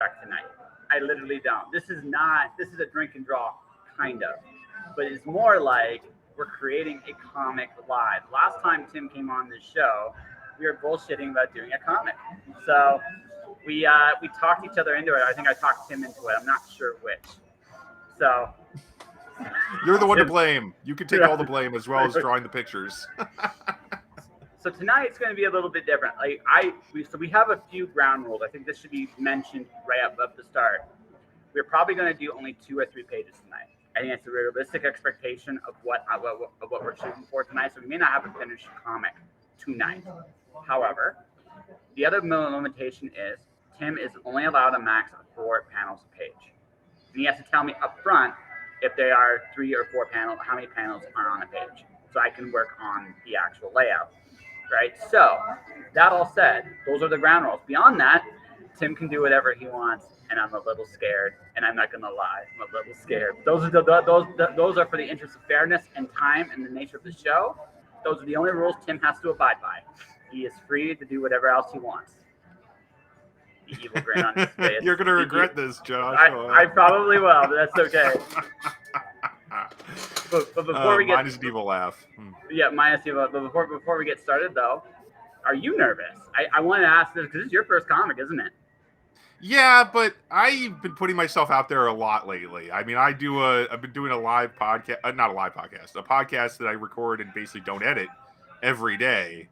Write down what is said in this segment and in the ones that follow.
tonight. I literally don't. This is not. This is a drink and draw, kind of, but it's more like we're creating a comic live. Last time Tim came on this show, we were bullshitting about doing a comic. So we talked each other into it. I think I talked Tim into it. I'm not sure which. So You're the one to Tim, blame. You can take all the blame as well as drawing the pictures. so tonight it's going to be a little bit different. So we have a few ground rules. I think this should be mentioned right up at the start. We're probably going to do only 2 or 3 pages tonight. I think it's a realistic expectation of what we're shooting for tonight. So we may not have a finished comic tonight. However, the other limitation is Tim is only allowed a max of 4 panels a page, and he has to tell me up front if there are 3 or 4 panels, how many panels are on a page, so I can work on the actual layout. Right. So that all said, those are the ground rules. Beyond that, Tim can do whatever he wants, and I'm a little scared. And I'm not gonna lie, I'm a little scared. Those are for the interest of fairness and time and the nature of the show. Those are the only rules Tim has to abide by. He is free to do whatever else he wants. The evil grin on his face. You're gonna regret this, Josh. I probably will, but that's okay. But before we get mine is an evil laugh. Yeah, minus evil. But before we get started, though, are you nervous? I want to ask this because this is your first comic, isn't it? Yeah, but I've been putting myself out there a lot lately. I mean, I've been doing a live podcast, not a live podcast, a podcast that I record and basically don't edit every day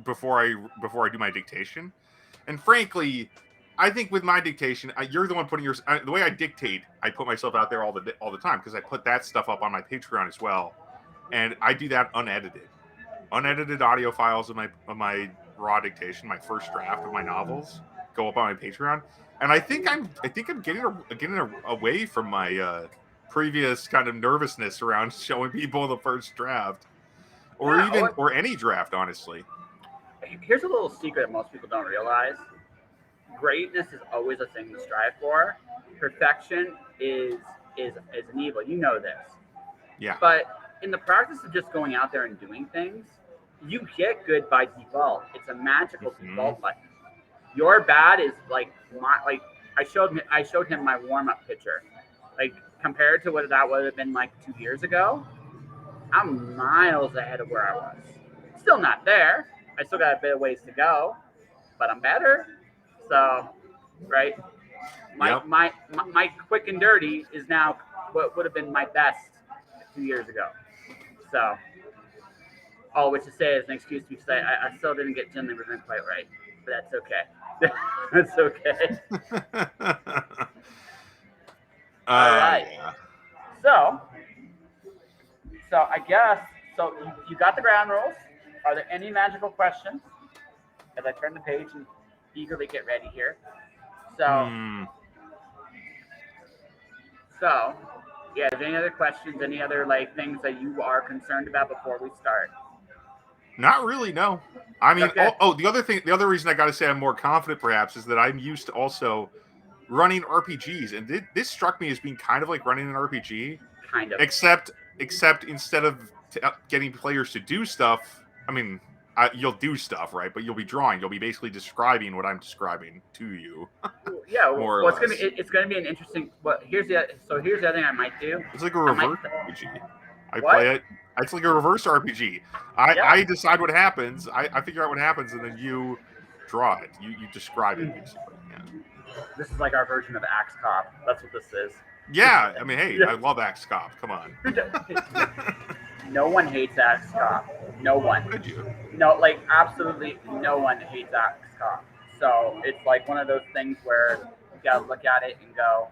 before I do my dictation. And frankly, I think with my dictation, you're the one putting the way I dictate. I put myself out there all the time because I put that stuff up on my Patreon as well, and I do that unedited audio files of my raw dictation, my first draft of my novels go up on my Patreon, and I think I'm getting away from my previous kind of nervousness around showing people the first draft, or any draft, honestly. Here's a little secret that most people don't realize: greatness is always a thing to strive for. Perfection is an evil. You know this. Yeah. But in the practice of just going out there and doing things, you get good by default. It's a magical default button. Your bad is like I showed him my warm-up picture. Like compared to what that would have been like 2 years ago, I'm miles ahead of where I was. Still not there. I still got a bit of ways to go, but I'm better. So, right? My quick and dirty is now what would have been my best 2 years ago. So, all which to say is an excuse because I still didn't get Jim Liberman quite right, but that's okay. That's okay. All right. Yeah. So I guess you got the ground rules. Are there any magical questions? As I turn the page and eagerly get ready here. So yeah, is there any other questions, any other things that you are concerned about before we start? Not really, no. I mean, okay. the other reason I got to say I'm more confident perhaps is that I'm used to also running RPGs, and this struck me as being kind of like running an RPG. Kind of. Except instead of getting players to do stuff, I mean, you'll do stuff, right? But you'll be drawing. You'll be basically describing what I'm describing to you. Yeah, more or less. It's gonna be an interesting. Here's the other thing I might do. It's like a reverse RPG. I what? play it. It's like a reverse RPG. I decide what happens. I figure out what happens, and then you draw it. You describe it. Basically. Yeah. This is like our version of Axe Cop. That's what this is. Yeah, I mean, hey, I love Axe Cop. Come on. No one hates Axe Cop. No one. Could you? No, absolutely no one hates Axe Cop. So it's like one of those things where you gotta look at it and go,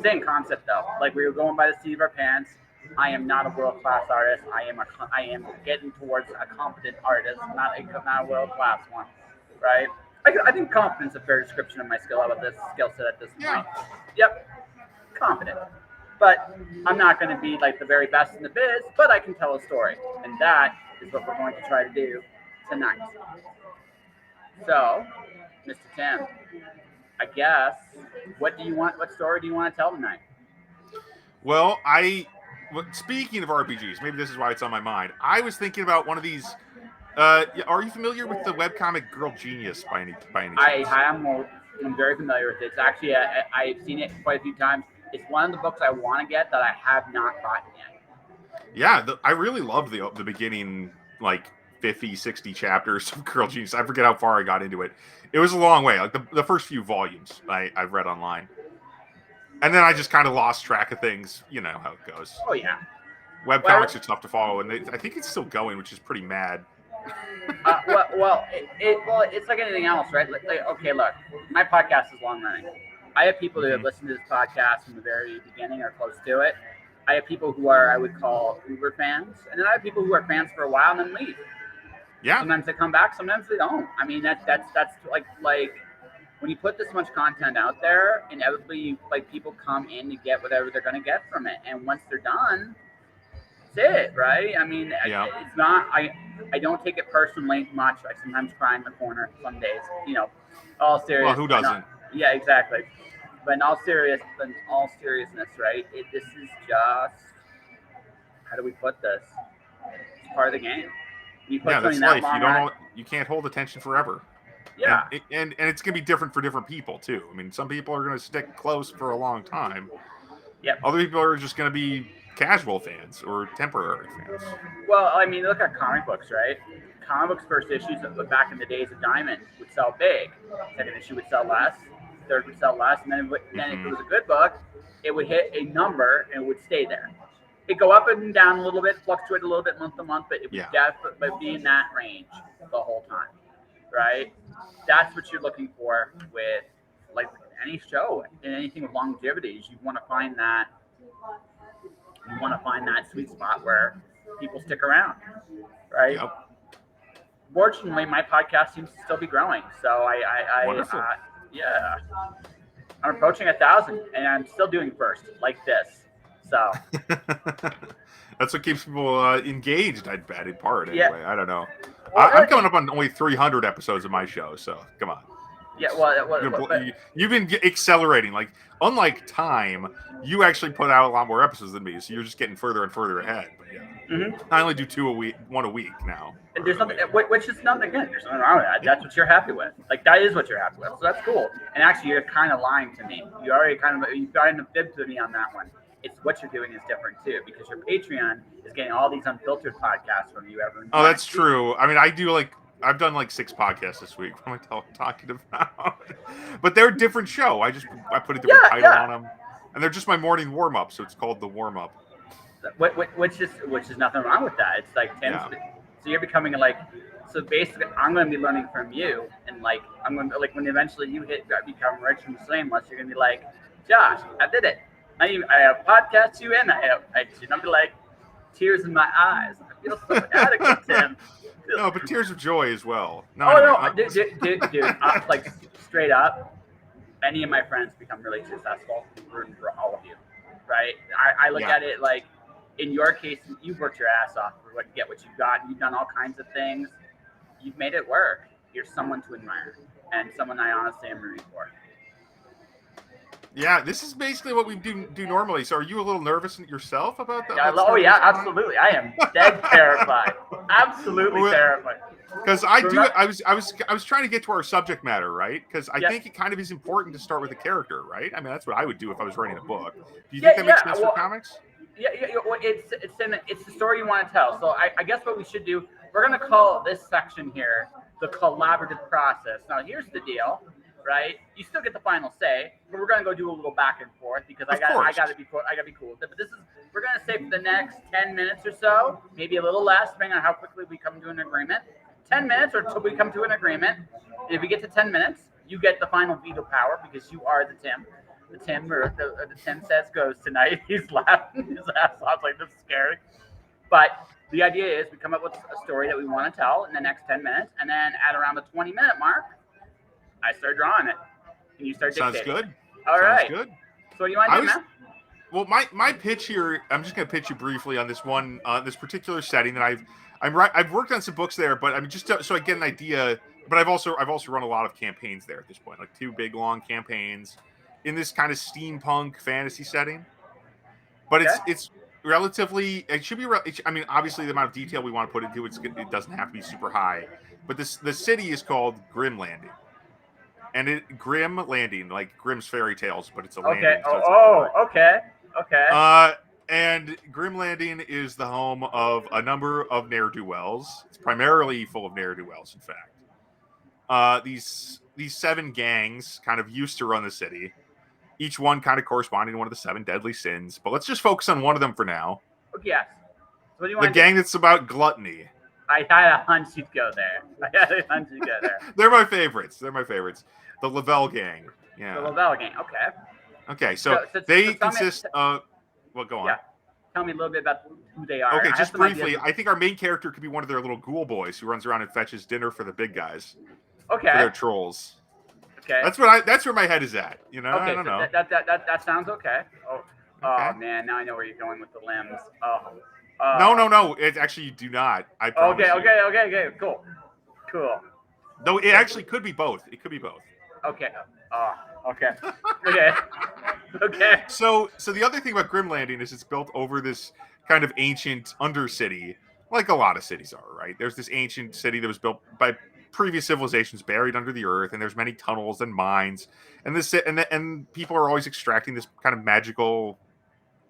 same concept though. Like we were going by the seat of our pants. I am not a world-class artist. I am getting towards a competent artist, not a world-class one, right? I think competence is a fair description of my skill set at this point. Yep, competent. But I'm not going to be like the very best in the biz, but I can tell a story. And that is what we're going to try to do tonight. So, Mr. Tim, I guess, what story do you want to tell tonight? Well, speaking of RPGs, maybe this is why it's on my mind. I was thinking about one of these. Are you familiar with the webcomic Girl Genius by any chance? I am I'm very familiar with it. It's actually I've seen it quite a few times. It's one of the books I want to get that I have not gotten yet. Yeah, I really loved the beginning, like 50, 60 chapters of Girl Genius. I forget how far I got into it. It was a long way. Like the first few volumes I've read online. And then I just kind of lost track of things. You know how it goes. Oh yeah. Webcomics are tough to follow, and I think it's still going, which is pretty mad. It's like anything else, right? Okay, look, my podcast is long running. I have people who have listened to this podcast from the very beginning or close to it. I have people who are, I would call Uber fans, and then I have people who are fans for a while and then leave. Yeah. Sometimes they come back, sometimes they don't. I mean, that's like when you put this much content out there, inevitably, like people come in to get whatever they're going to get from it, and once they're done, that's it, right? I mean, it's not. I don't take it personally much. I sometimes cry in the corner some days. You know, all serious. Well, who doesn't? Yeah, exactly. But in all seriousness, right? This is just, how do we put this? It's part of the game. You put that's life. You can't hold attention forever. Yeah. And it's gonna be different for different people too. I mean, some people are gonna stick close for a long time. Yeah. Other people are just gonna be casual fans or temporary fans. Well, I mean, look at comic books, right? Comic books first issues back in the days of Diamond would sell big. Second issue would sell less. Third would sell less, and then if it was a good book, it would hit a number and it would stay there. It'd go up and down a little bit, fluctuate a little bit month to month, but it would definitely be in that range the whole time, right? That's what you're looking for with like any show and anything with longevity. Is you want to find that sweet spot where people stick around, right? Yep. Fortunately, my podcast seems to still be growing, so Wonderful. I'm approaching 1,000, and I'm still doing first like this. So that's what keeps people engaged. I'd bet in part anyway. I don't know. Well, I'm coming up on only 300 episodes of my show, so come on. Yeah, you've been accelerating. Like, unlike Time, you actually put out a lot more episodes than me, so you're just getting further and further ahead. But yeah, I only do one a week now. And there's nothing, which is nothing again. There's nothing wrong with that. That's what you're happy with. Like, that is what you're happy with. So that's cool. And actually, you're kind of lying to me. You kind of fibbed to me on that one. It's what you're doing is different too, because your Patreon is getting all these unfiltered podcasts from you every. Oh, that's true. I mean, I've done like 6 podcasts this week. What am I talking about? But they're a different show. I put a different title on them, and they're just my morning warm up. So it's called the warm up. Which is nothing wrong with that. It's like Tim's. So you're becoming So basically, I'm going to be learning from you, and like I'm going to when eventually you become rich and shameless, you're going to be like, Josh, I did it. I have podcast you in. I'll be like, tears in my eyes. I feel so inadequate, Tim. No, but tears of joy as well. Dude, like straight up, any of my friends become really successful rooting for all of you, right? I look at it like, in your case, you've worked your ass off to get what you've got. You've done all kinds of things. You've made it work. You're someone to admire, and someone I honestly am rooting for. Yeah, this is basically what we do normally. So are you a little nervous absolutely. I am dead terrified. Absolutely terrified. Because I was trying to get to our subject matter, right? Because I think it kind of is important to start with a character, right? I mean, that's what I would do if I was writing a book. Do you think that makes sense for comics? Yeah. Well, it's the story you want to tell. So I guess what we should do, we're going to call this section here the collaborative process. Now, here's the deal. Right, you still get the final say, but we're gonna go do a little back and forth because I gotta be cool with it. But we're gonna say for the next 10 minutes or so, maybe a little less, depending on how quickly we come to an agreement. 10 minutes or until we come to an agreement. And if we get to 10 minutes, you get the final veto power because you are the Tim. The Tim says goes tonight. He's laughing his ass off like this is scary. But the idea is we come up with a story that we want to tell in the next 10 minutes, and then at around the 20-minute mark, I start drawing it, and you start dictating. Sounds good. All right. Good. So what do you want to do, man? Well, my pitch here, I'm just going to pitch you briefly on this one, this particular setting that I've worked on some books there, but I mean, just so I get an idea. But I've also run a lot of campaigns there at this point, like 2 big long campaigns in this kind of steampunk fantasy setting. But it's relatively. It should be. I mean, obviously, the amount of detail we want to put into it doesn't have to be super high. But the city is called Grim Landing. Grim Landing, like Grimm's fairy tales, but it's a Okay. landing. So it's a fort. Okay. Okay. And Grim Landing is the home of a number of ne'er-do-wells. It's primarily full of ne'er-do-wells, in fact. These 7 gangs kind of used to run the city. Each one kind of corresponding to one of the 7 deadly sins. But let's just focus on one of them for now. Okay, yes. So what do you The want to gang do? that's about gluttony. I had a hunch you'd go there. They're my favorites. The Lavelle gang. Yeah. The Lavelle gang. Okay. Okay, so they consist of... Well, go on. Yeah. Tell me a little bit about who they are. Okay, just briefly, I think our main character could be one of their little ghoul boys who runs around and fetches dinner for the big guys. Okay. For their trolls. Okay. That's where my head is at. You know, okay, I don't know. That sounds okay. Okay. Oh man, now I know where you're going with the limbs. No. It actually you do not. I promise. Okay. Cool. No, it actually could be both. It could be both. Okay. Okay. Okay. So the other thing about Grim Landing is it's built over this kind of ancient undercity, like a lot of cities are, right? There's this ancient city that was built by previous civilizations buried under the earth, and there's many tunnels and mines, and people are always extracting this kind of magical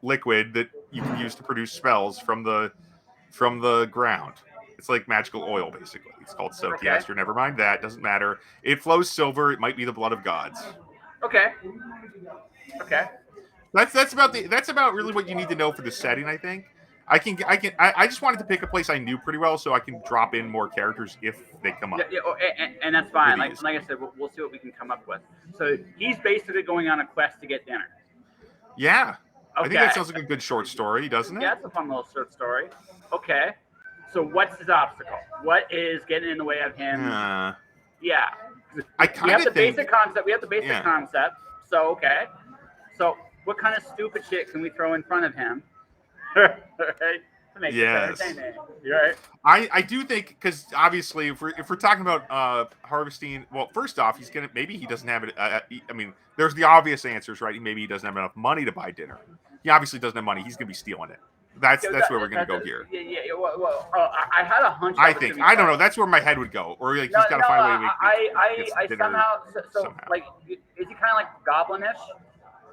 liquid that you can use to produce spells from the ground. It's like magical oil, basically. It's called soak. Okay. Yes, never mind that. Doesn't matter. It flows silver. It might be the blood of gods. Okay. That's about really what you need to know for the setting. I think. I just wanted to pick a place I knew pretty well, so I can drop in more characters if they come up. Yeah, and that's fine. Like I said, we'll see what we can come up with. So he's basically going on a quest to get dinner. Yeah. Okay. I think that sounds like a good short story, doesn't it? Yeah, it's a fun little short story. Okay. So what's his obstacle? What is getting in the way of him? Yeah. We have the basic concept. So okay. So what kind of stupid shit can we throw in front of him? Right? To make it entertaining. You're right. I do think, because obviously if we're talking about harvesting, well, first off, maybe he doesn't have it. I mean, there's the obvious answers, right? Maybe he doesn't have enough money to buy dinner. He obviously doesn't have money. He's gonna be stealing it. That's where we're gonna go here. Yeah. Well, I had a hunch. I don't know. That's where my head would go. Or like he's got to find a way to make somehow. Like, is he kind of like goblinish?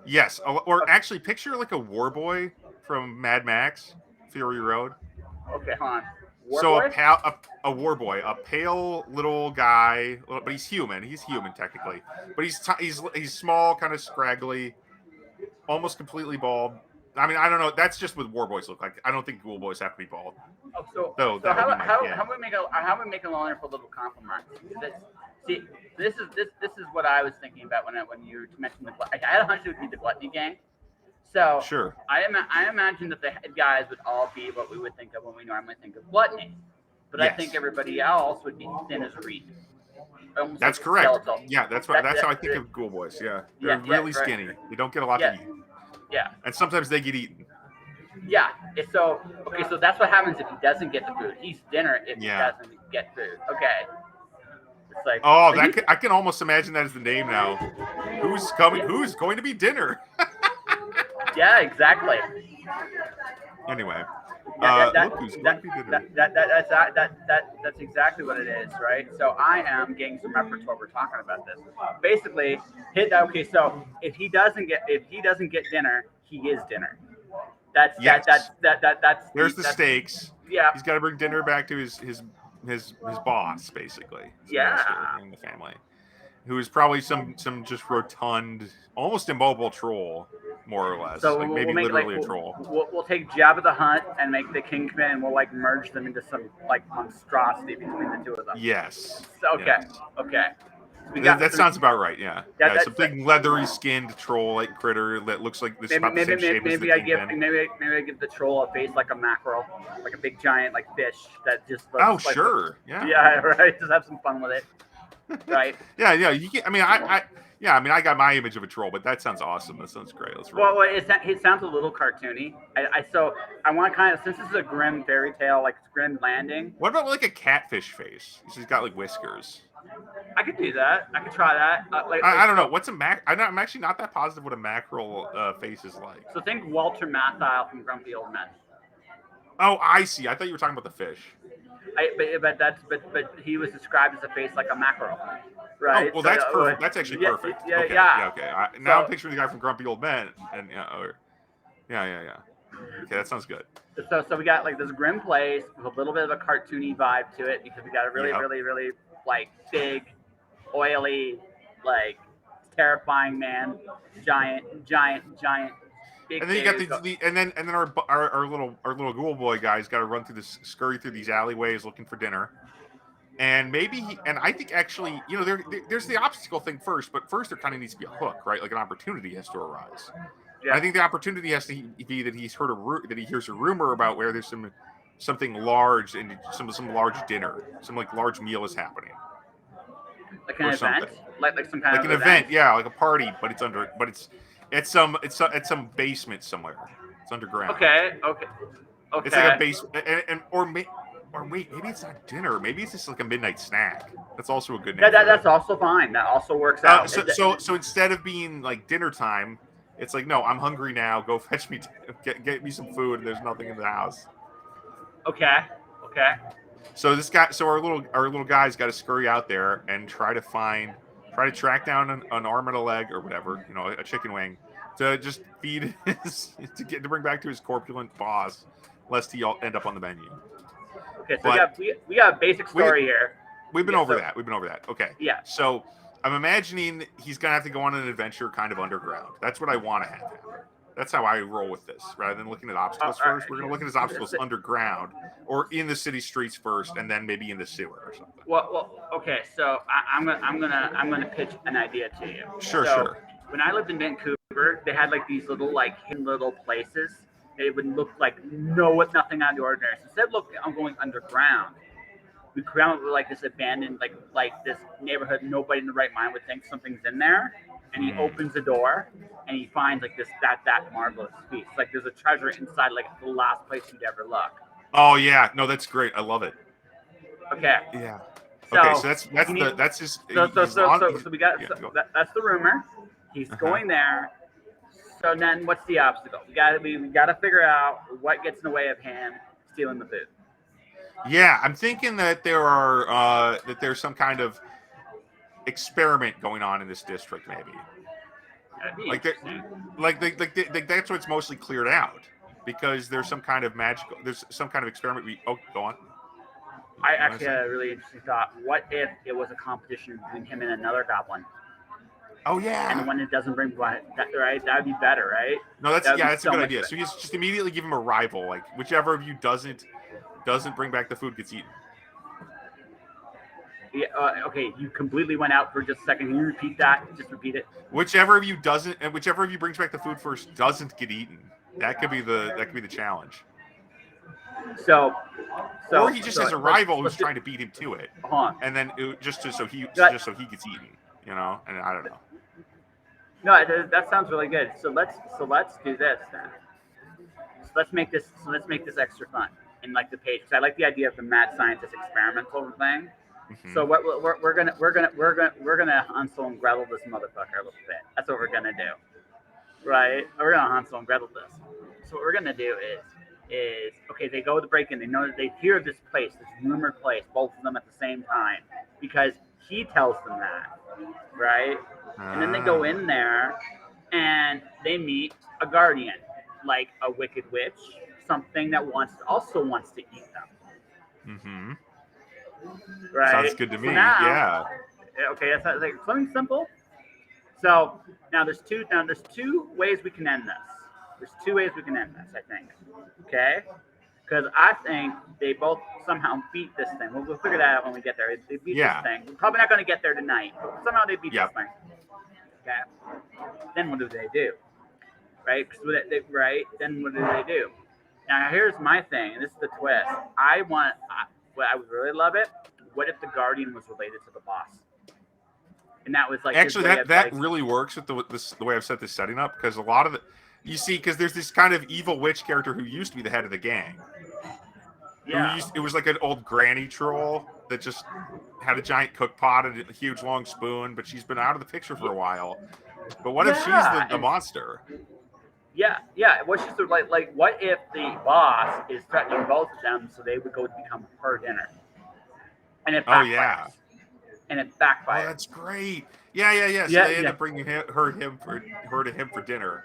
Yes. Or actually, picture like a war boy from Mad Max, Fury Road. Okay, hold on. A war boy, a pale little guy, but he's human. He's human technically, but he's small, kind of scraggly, almost completely bald. I mean, I don't know. That's just what war boys look like. I don't think ghoul boys have to be bald. So how we make a loner for a little compliment? This is what I was thinking about when you mentioned I had a hunch it would be the gluttony gang. So sure. I imagine that the head guys would all be what we would think of when we normally think of gluttony, but yes. I think everybody else would be thin as a reed. That's correct. Yeah, that's how I think of ghoul boys. Yeah, they're really skinny. They don't get a lot to eat. Yeah. And sometimes they get eaten. Yeah. So that's what happens if he doesn't get the food. He's dinner if he doesn't get food. Okay. It's like I can almost imagine that as the name now. Who's coming? Who's going to be dinner? Yeah, exactly. Anyway. That's exactly what it is, right? So I am getting some reference while we're talking about this. Basically, so if he doesn't get dinner, he is dinner. That's there's the stakes. Yeah. He's got to bring dinner back to his boss, basically. In the family. Who is probably some just rotund, almost immobile troll, more or less. So like maybe literally a troll. We'll take Jabba the Hutt and make the Kingpin, and we'll like merge them into some like monstrosity between the two of them. Yes. Okay. That sounds about right. Yeah. It's a big leathery skinned troll like critter that looks like this. Maybe I give the troll a face like a mackerel, like a big giant like fish that just. Looks sure. Yeah. Yeah. Right. Just have some fun with it. Right. Yeah. You can, I got my image of a troll, but that sounds awesome. That sounds great. Let's roll. Well, it sounds a little cartoony. I want to kind of, since this is a grim fairy tale, like it's Grim Landing. What about like a catfish face? She's got like whiskers. I could do that. I could try that. I don't know. What's a I'm actually not that positive what a mackerel face is like. So think Walter Matthau from Grumpy Old Men. Oh, I see. I thought you were talking about the fish. But he was described as a face like a mackerel, Oh, right? well, So that's perfect. That's actually yeah, perfect. yeah, Okay, yeah. yeah, okay. Now I'm So picturing the guy from Grumpy Old Men, and yeah. Okay, that sounds good. so we got like this grim place with a little bit of a cartoony vibe to it because we got a really Yep. really really like big, oily, like terrifying man, giant, And big then you got big. and then our little ghoul boy guy's got to run through this, scurry through these alleyways looking for dinner. And and I think actually, there's the obstacle thing first, but first there kind of needs to be a hook, right? Like an opportunity has to arise. Yeah. I think the opportunity has to be that that he hears a rumor about where there's something large and some large dinner, some like large meal is happening Like an or event, something, like some kind like of an event. event, yeah, like a party, but it's some basement somewhere. It's underground. It's like a Okay. base, or wait, maybe it's not dinner. Maybe it's just like a midnight snack. That's also a good name for it. That's also fine. That also works out. So instead of being like dinner time, it's like, no, I'm hungry now. Go fetch me, get me some food. And there's nothing in the house. Okay. Okay. So our little guy's got to scurry out there and try to track down an arm and a leg or whatever, a chicken wing, to just feed to bring back to his corpulent boss, lest he end up on the menu. Okay. So But we got a basic we story here. we've been Yeah, over so, that. We've been over that. Okay. Yeah. So I'm imagining he's gonna have to go on an adventure kind of underground. That's what I want to have happen. That's how I roll with this. Rather than looking at obstacles first, we're gonna look at his obstacles underground or in the city streets first, and then maybe in the sewer or something. Okay. So I'm gonna pitch an idea to you. Sure. When I lived in Vancouver, they had like these little like hidden little places. They would look like nothing out of the ordinary. So instead of I'm going underground, we come up with like this abandoned like this neighborhood. Nobody in the right mind would think something's in there, and he opens the door and he finds like that marvelous piece. Like there's a treasure inside, like the last place you'd ever look. Oh yeah, no, that's great. I love it. Okay. Yeah. So okay, so that's his. So we got that's the rumor. He's going there. So then, what's the obstacle? We got to figure out what gets in the way of him stealing the food. Yeah, I'm thinking that there's some kind of experiment going on in this district, maybe. That's what's mostly cleared out, because there's some kind of experiment. Go on. I actually had a really interesting thought. What if it was a competition between him and another goblin? Oh yeah. And the one that doesn't bring blood, right? That'd be better, right? No, that's a good idea. So you just immediately give him a rival. Like whichever of you doesn't bring back the food gets eaten. Yeah. Okay. You completely went out for just a second. Can you repeat that? Just repeat it. Whichever of you brings back the food first doesn't get eaten. That could be the challenge. So or he just has a rival who's trying to beat him to it, and then just so he gets eaten, and I don't know. No, that sounds really good. So let's do this then. So let's make this extra fun in like the page, because I like the idea of the mad scientist experimental thing. Mm-hmm. So what we're gonna Hansel and Gretel this motherfucker a little bit. That's what we're gonna do, right? We're gonna Hansel and Gretel this. So what we're gonna do is okay. They go to break in. They know that they hear this place, this rumored place, both of them at the same time, because he tells them that, right? And then they go in there and they meet a guardian, like a wicked witch, something that also wants to eat them. Mm-hmm. Right. Sounds good to me. Yeah. Okay, that's like something simple. So now there's two ways we can end this. I think. Okay? Because I think they both somehow beat this thing. We'll figure that out when we get there. They beat this thing. We're probably not going to get there tonight, but somehow they beat this thing. Okay? Then what do they do? Right? Then what do they do? Now here's my thing, and this is the twist. I would really love it. What if the Guardian was related to the boss? And that was like actually that really works with the way I've set this setting up, because a lot of the because there's this kind of evil witch character who used to be the head of the gang. Yeah. It was like an old granny troll that just had a giant cook pot and a huge long spoon, but she's been out of the picture for a while. But what if she's the monster? Yeah, yeah. What's just like, what if the boss is threatening both of them, so they would go to become her dinner, and it Oh backfires, yeah. and it Oh, backfires. that's great. Yeah. So Yeah, they end yeah. up bringing her to him for dinner.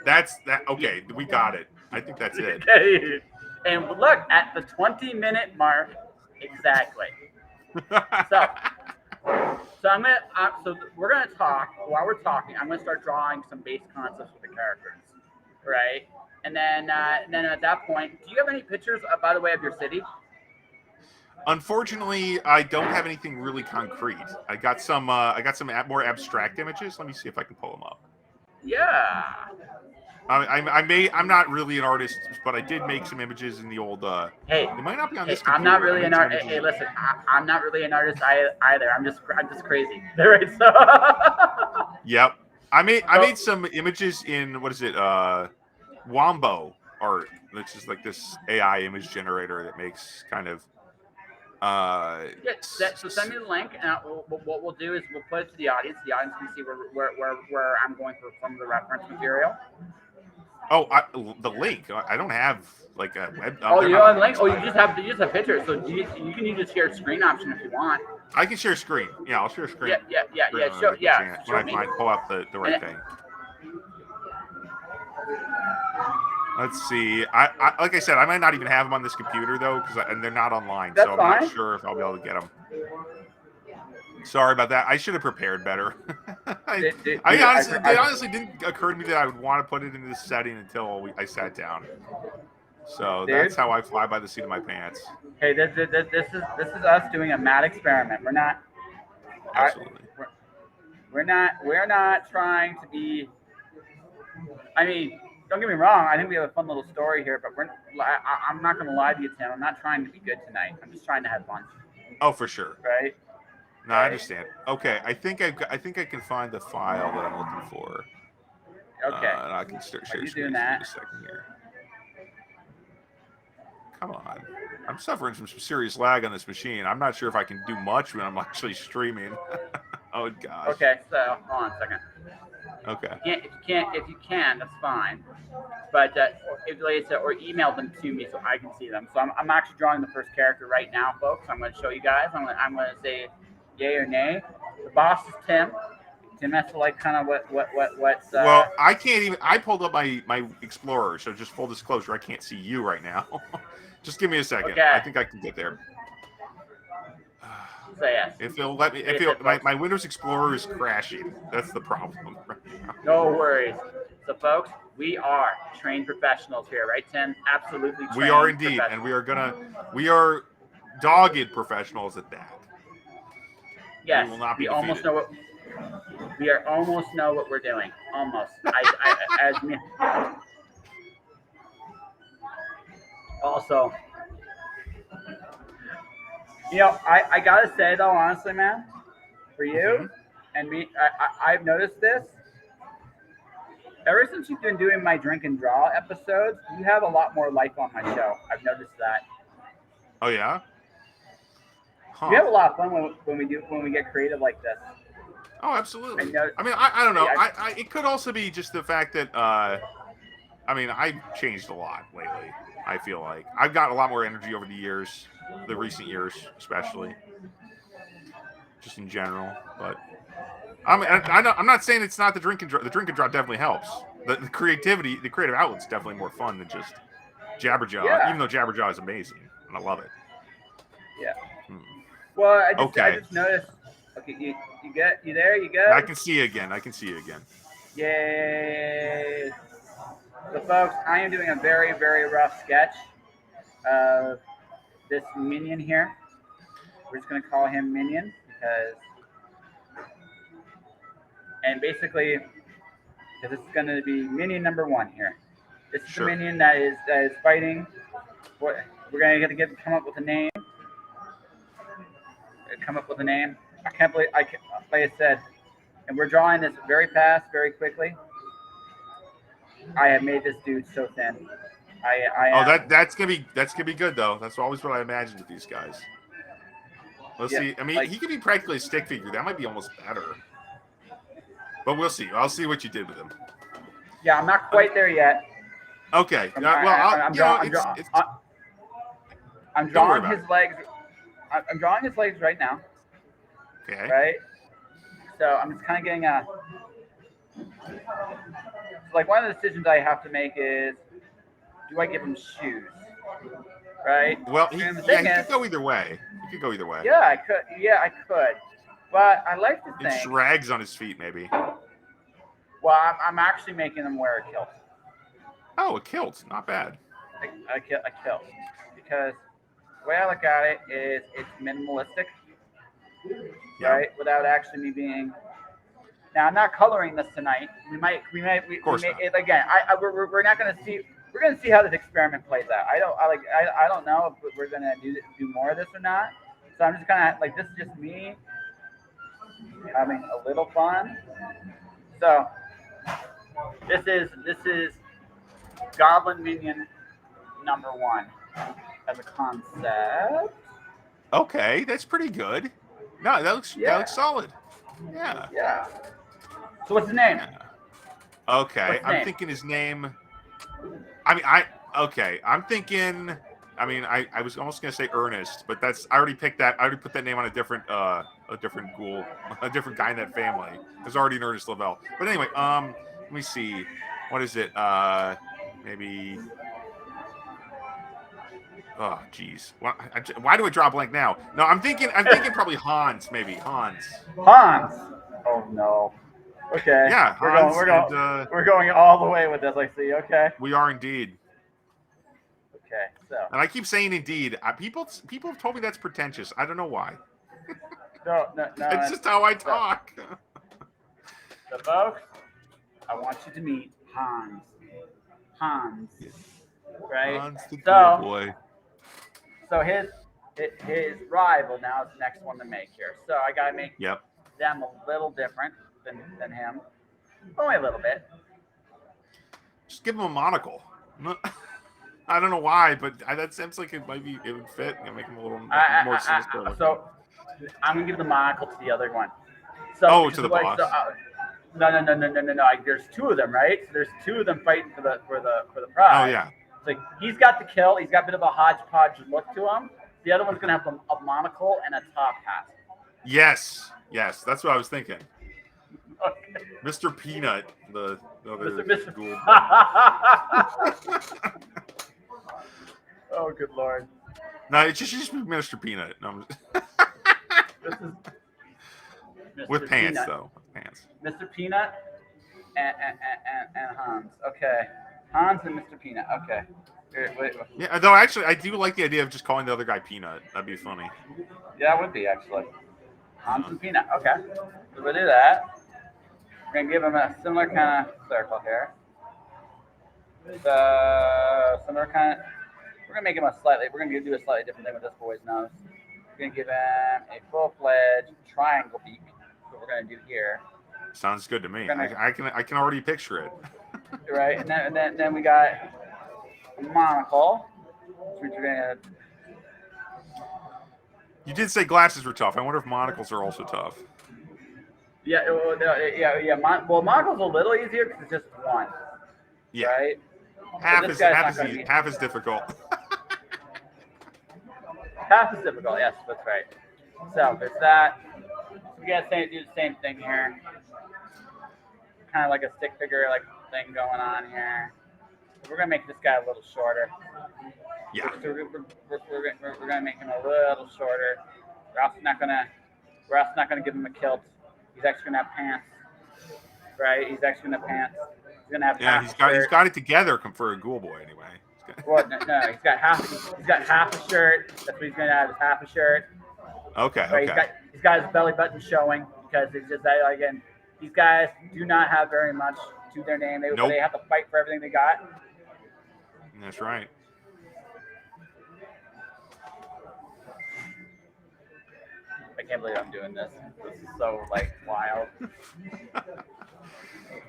That's that. Yeah. Okay, we got it. I think that's it. Okay. And look at the 20-minute mark exactly. So, so we're gonna talk while we're talking. I'm gonna start drawing some base concepts with the characters, right? And then at that point, do you have any pictures, by the way, of your city? Unfortunately, I don't have anything really concrete. I got some. More abstract images. Let me see if I can pull them up. Yeah. I'm not really an artist, but I did make some images in the old. Hey, It might not be on hey, this I'm not computer. I really made an some art. images. Hey, listen, I'm not really an artist either. I'm just crazy. Right. So. Yep. I So made some images in what is it? Wombo art, which is like this AI image generator that makes kind of yeah, so send me the link, and what we'll do is we'll put it to the audience. The audience can see where I'm going for some of the reference material. the link. I don't have like a web. Oh, They're you not don't on have the the link? Oh, website. you just have pictures. So you can use the share screen option if you want. I can share screen. Yeah, I'll share screen. Yeah. When I Show get the yeah. chance. When Show I me. pull out the right And thing. Let's see. I like I said, I might not even have them on this computer though, and they're not online, that's so I'm not fine. sure if I'll be able to get them. Sorry about that. I should have prepared better. Dude, It honestly didn't occur to me that I would want to put it in this setting until I sat down. So that's dude. how I fly by the seat of my pants. Hey, this is us doing a mad experiment. We're not. Absolutely. We're not trying to be. I mean, don't get me wrong. I think we have a fun little story here, but I'm not going to lie to you, Tim. I'm not trying to be good tonight. I'm just trying to have fun. Oh, for sure. Right. No, I understand. Okay, I think I can find the file that I'm looking for. Okay. And I can start Are share you doing screen for you in that? a second here. Come on. I'm suffering from some serious lag on this machine. I'm not sure if I can do much when I'm actually streaming. Oh gosh. Okay. So hold on a second. Okay. If you can, that's fine. But if like I said, or email them to me so I can see them. So I'm actually drawing the first character right now, folks. I'm going to show you guys. I'm going to say yay or nay. The boss is Tim. Tim has to like kind of what's. Well, I can't even. I pulled up my Explorer, so just full disclosure, I can't see you right now. Just give me a second. Okay. I think I can get there. So yes. If it'll let me, my Windows Explorer is crashing. That's the problem right now. No worries. So folks, we are trained professionals here, right, Tim? Absolutely. We are indeed, and we are dogged professionals at that. Yes. We will not be We almost defeated. know what. We are almost know what we're doing. Almost. As me. Also, I gotta say though, honestly, man, for you and me, I've noticed this. Ever since you've been doing my drink and draw episodes, you have a lot more life on my show. I've noticed that. Oh yeah. Huh. We have a lot of fun when we get creative like this. Oh, absolutely. I mean, I don't know. Yeah, it could also be just the fact that I mean, I've changed a lot lately. I feel like I've got a lot more energy over the years, the recent years, especially, just in general. But I'm not saying it's not the drink and draw. The drink and draw definitely helps. The creativity, the creative outlet's definitely more fun than just Jabberjaw. Yeah. Even though Jabberjaw is amazing and I love it. Yeah. Well, I just noticed. Okay, you there? You good? I can see you again. Yay! So, folks, I am doing a very, very rough sketch of this minion here. We're just going to call him Minion and basically, because this is going to be Minion number 1 here. This is Sure. the Minion that is fighting. We're going to have to come up with a name. I can't believe, like I said, and we're drawing this very fast, very quickly. I have made this dude so thin. That's gonna be good though. That's always what I imagined with these guys. Let's see. I mean, he could be practically a stick figure. That might be almost better. But we'll see. I'll see what you did with him. Yeah, I'm not quite there yet. Okay. I'm, Well, I, I'm, draw, I'm, it's, draw, it's I'm don't worry drawing about his legs. I'm drawing his legs right now. okay. Right. So I'm just kind of getting a. Like one of the decisions I have to make is, do I give him shoes? Right. Well, And the he thing is, could go either way. He could go either way. yeah, I could. Yeah, I could. But I like to It's think. rags on his feet, maybe. Well, I'm actually making him wear a kilt. Oh, a kilt, not bad. A kilt, because the way I look at it is it's minimalistic, Yeah. right? Without actually me being. Now I'm not coloring this tonight. We Of course not. it, again. We're not going to see. We're going to see how this experiment plays out. I don't know if we're going to do more of this or not. So I'm just kind of like, this is just me having a little fun. So this is Goblin Minion number 1 as a concept. Okay, that's pretty good. No, that looks solid. Yeah. Yeah. So what's his name? Yeah. Okay, What's his I'm name? thinking his name. I'm thinking. I was almost gonna say Ernest, but I already picked that. I already put that name on a different ghoul, a different guy in that family. There's already an Ernest Lavelle. But anyway, let me see. What is it? Maybe. Oh, geez. Why do I draw a blank now? No, I'm thinking probably Hans, maybe Hans. Hans. Oh no. Okay. Yeah, Hans. We're going all the way with this. I see. Okay. We are indeed. Okay. So. And I keep saying indeed. People have told me that's pretentious. I don't know why. No. It's just how I talk. So, folks, I want you to meet Hans. Hans. Right. Hans the cool boy. So his rival now is the next one to make here. So I gotta make them a little different than him. Only a little bit. Just give him a monocle. I don't know why, but that seems like it would fit. Make him a little more sinister. So I'm gonna give the monocle to the other one. So to the boss. No. There's 2 of them, right? So there's 2 of them fighting for the prize. Oh yeah. Like he's got the kill. He's got a bit of a hodgepodge look to him. The other one's gonna have a monocle and a top hat. Yes, that's what I was thinking. Okay. Mr. Peanut, the other ghoul. Oh, good lord. No, it should just be Mr. Peanut. No, This is Mr. with pants Peanut. though. With pants. Mr. Peanut and Hans. Okay. Hans and Mr. Peanut. Okay. Wait. Yeah, though actually, I do like the idea of just calling the other guy Peanut. That'd be funny. Yeah, it would be actually. Hans and Peanut. Okay. So we'll do that. We're gonna give him a similar kind of circle here. So similar kind of. We're gonna make him We're gonna do a slightly different thing with this boy's nose. We're gonna give him a full-fledged triangle beak. That's what we're gonna do here. Sounds good to me. I can already picture it. Right, and then we got a monocle, which we're gonna. You did say glasses were tough. I wonder if monocles are also tough. Yeah. Well, monocle's a little easier because it's just one. Yeah. Right. Half is difficult. Half is difficult. Yes, that's right. So there's that. We gotta do the same thing here. Kind of like a stick figure thing going on here. We're gonna make this guy a little shorter. Yeah. So we're gonna make him a little shorter. We're also not gonna give him a kilt. He's actually gonna have pants. Right? He's actually gonna have pants. He's gonna have he's got it together for a ghoul boy anyway. Well, no, he's got half a shirt. That's what he's gonna have, is half a shirt. Okay. Right, Okay. He's got his belly button showing because it's just that again, these guys do not have very much to their name. They have to fight for everything they got. That's right. I can't believe I'm doing this. This is so wild.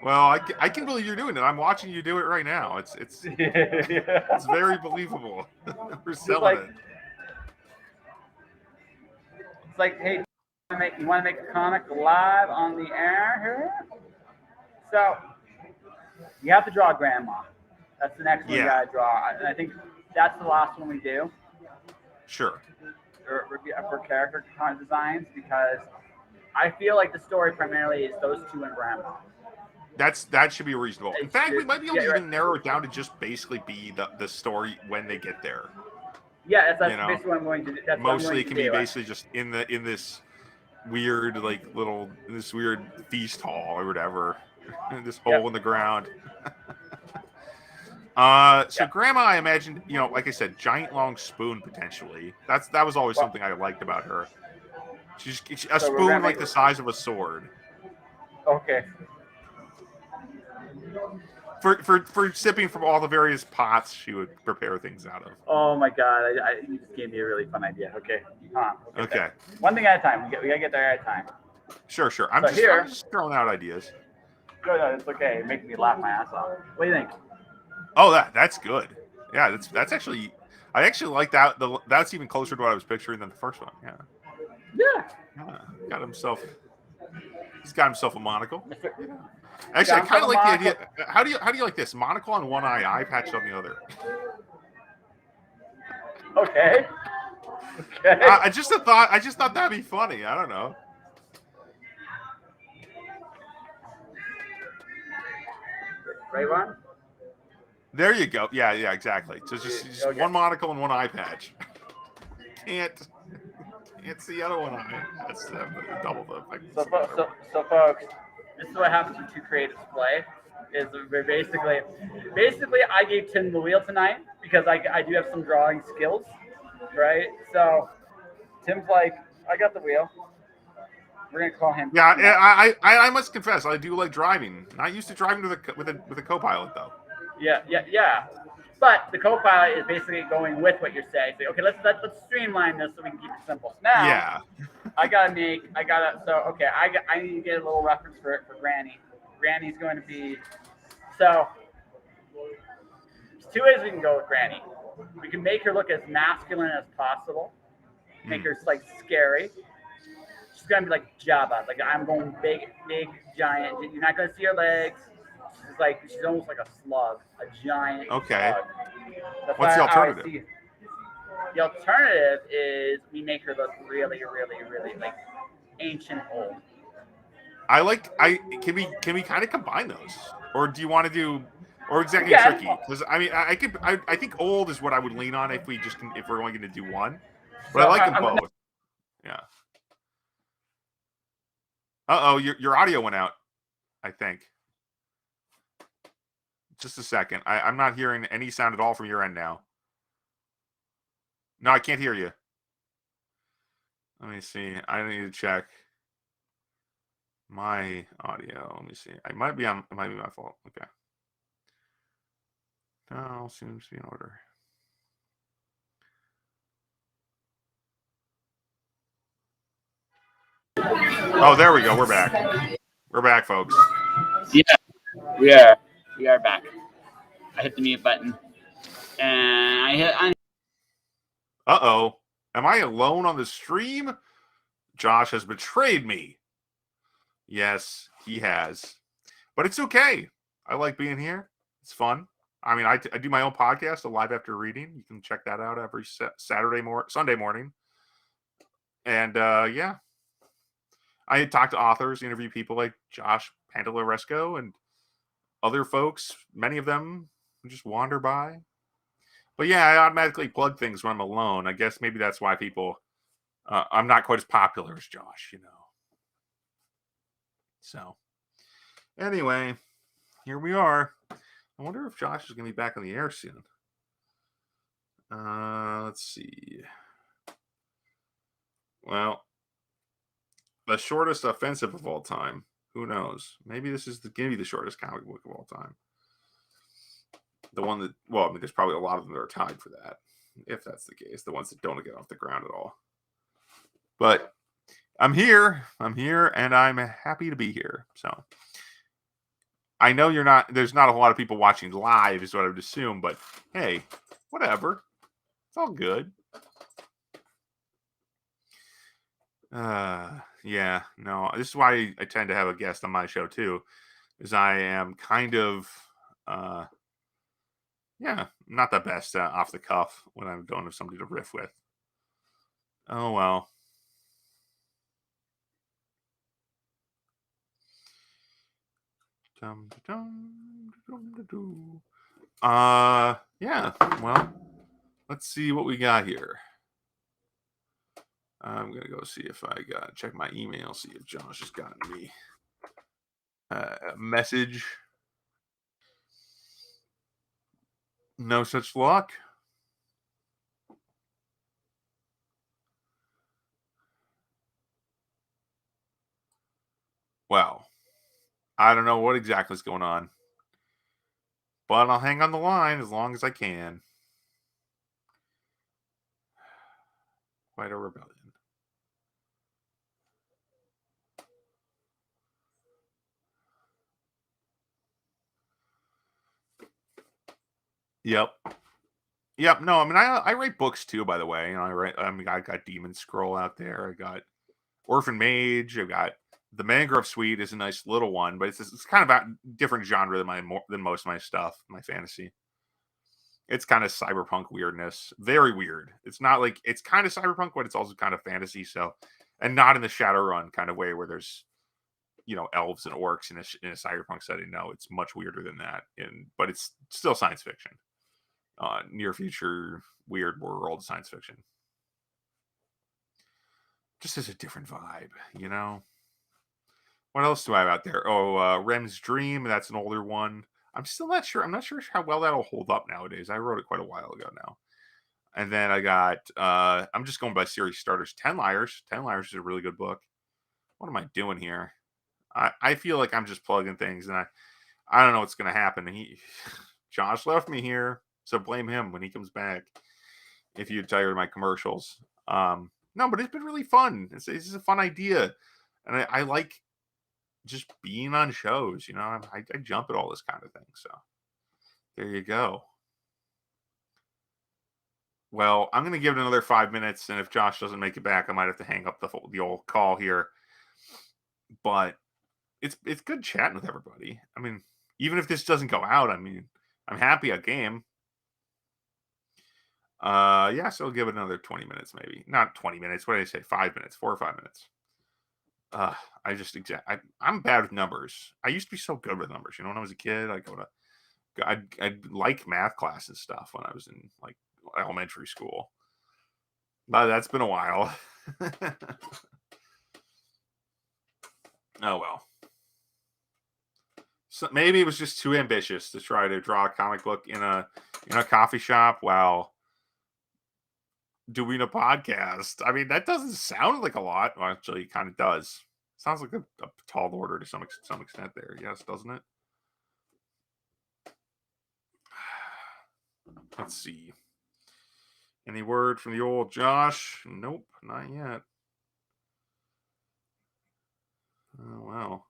Well, I can believe you're doing it. I'm watching you do it right now. It's it's very believable. We're selling it. It's like, hey, you want to make a comic live on the air here? So You have to draw grandma. That's the next one you Yeah, gotta draw, and I think that's the last one we do sure. for character designs because I feel like the story primarily is those two and grandma. That should be reasonable. In fact, we might be able Yeah, to right. even narrow it down to just basically be the story when they get there. Yeah, You that's know, basically what I'm going to do. That's what I'm mostly going it to can be do. basically just in this weird this weird feast hall or whatever, this hole Yep. in the ground. So Yep. grandma, I imagined, like I said, giant long spoon potentially. That was always Well, something I liked about her. She's a so we're gonna spoon like make. the size of a sword Okay. for sipping from all the various pots she would prepare things out of. Oh my god, you just gave me a really fun idea. Okay, hold on, we'll get Okay, there. One thing at a time. We gotta get there at a time. sure. I'm So here, just throwing out ideas. no, it's okay. It makes me laugh my ass off. What do you think? Oh, that's good. Yeah, that's actually I actually like that. That's even closer to what I was picturing than the first one. Yeah, Yeah. got himself. He's got himself a monocle. Mr. Yeah. Actually, I John kind of like the Monaco. idea. How do you like this? Monocle on one eye patch on the other. Okay. Okay. I just thought that'd be funny. I don't know. Right one. There you go. Yeah, exactly. So just Okay. one monocle and one eye patch. can't see the other one eye. That's double the effect. So folks, this is what happens when two creatives play. Is basically I gave Tim the wheel tonight because I do have some drawing skills, right? So Tim's like, I got the wheel. We're gonna call him. Yeah, Peanut. I must confess I do like driving. Not used to driving with a co-pilot though. Yeah. But the co-pilot is basically going with what you're saying. So, okay, let's streamline this so we can keep it simple. So now Yeah. I need to get a little reference for Granny. Granny's going to be so. There's two ways we can go with Granny. We can make her look as masculine as possible, make her like scary. She's gonna be like Jabba. Like I'm going big, giant. You're not gonna see her legs. She's almost like a slug, a giant Okay. slug. That's What's the how I alternative? see it. The alternative is we make her look really, really, really like ancient old. Can we kind of combine those, or do you want to do, or exactly Okay. tricky? Because I mean I think old is what I would lean on if we're only going to do one, but So I like them both. Yeah. Oh, your audio went out. I think. Just a second. I'm not hearing any sound at all from your end now. No, I can't hear you. Let me see. I need to check my audio. Let me see. It might be my fault. Okay. No, seems to be in order. Oh, there we go. We're back. We're back, folks. Yeah, we are back. I hit the mute button, and I hit. Uh-oh. Am I alone on the stream? Josh has betrayed me. Yes, he has. But it's okay. I like being here. It's fun. I mean, I do my own podcast, A Live After Reading. You can check that out every Sunday morning. And yeah, I talk to authors, interview people like Josh Pantalleresco and other folks. Many of them just wander by. But yeah, I automatically plug things when I'm alone. I guess maybe that's why people. I'm not quite as popular as Josh, So, anyway, here we are. I wonder if Josh is going to be back on the air soon. Let's see. Well, the shortest offensive of all time. Who knows? Maybe this is going to be the shortest comic book of all time. The one that, well, I mean, there's probably a lot of them that are tied for that, if that's the case. The ones that don't get off the ground at all. But I'm here, and I'm happy to be here. So I know there's not a lot of people watching live, is what I would assume, but hey, whatever. It's all good. Yeah, no, this is why I tend to have a guest on my show too, is I am kind of Yeah, not the best off the cuff when I don't have somebody to riff with. Oh well. Dum, dum, dum, dum, dum. Yeah. Well, let's see what we got here. I'm gonna go see if I got check my email, see if Josh has gotten me a message. No such luck. Well, I don't know what exactly is going on, but I'll hang on the line as long as I can. Quite a rebellion. Yep. Yep. No, I mean I write books too, by the way. I got Demon Scroll out there. I got Orphan Mage. I've got the Mangrove Suite is a nice little one, but it's kind of a different genre than most of my stuff, my fantasy. It's kind of cyberpunk weirdness. Very weird. It's not like it's kind of cyberpunk, but it's also kind of fantasy. So, and not in the Shadowrun kind of way where there's elves and orcs in a cyberpunk setting. No, it's much weirder than that. But it's still science fiction. Near future weird world science fiction. Just as a different vibe. What else do I have out there? Oh, Rem's Dream. That's an older one. I'm still not sure. I'm not sure how well that'll hold up nowadays. I wrote it quite a while ago now. And then I got, I'm just going by series starters. 10 Liars. 10 Liars is a really good book. What am I doing here? I feel like I'm just plugging things, and I don't know what's going to happen. Josh left me here, so blame him when he comes back. If you're tired of my commercials, no, but it's been really fun. It's a fun idea, and I like just being on shows. I jump at all this kind of thing. So there you go. Well, I'm going to give it another 5 minutes, and if Josh doesn't make it back, I might have to hang up the old call here. But it's good chatting with everybody. I mean, even if this doesn't go out, I mean, I'm happy I game. Yeah, so I'll give it another 20 minutes, maybe. Not 20 minutes. What did I say? 5 minutes, 4 or 5 minutes. I'm bad with numbers. I used to be so good with numbers. When I was a kid, I'd like math class and stuff when I was in like elementary school. But that's been a while. Oh well. So maybe it was just too ambitious to try to draw a comic book in a coffee shop while doing a podcast. I mean, that doesn't sound like a lot. Well, actually, it kind of does. Sounds like a tall order to some extent there. Yes, doesn't it? Let's see. Any word from the old Josh? Nope, not yet. Oh, well.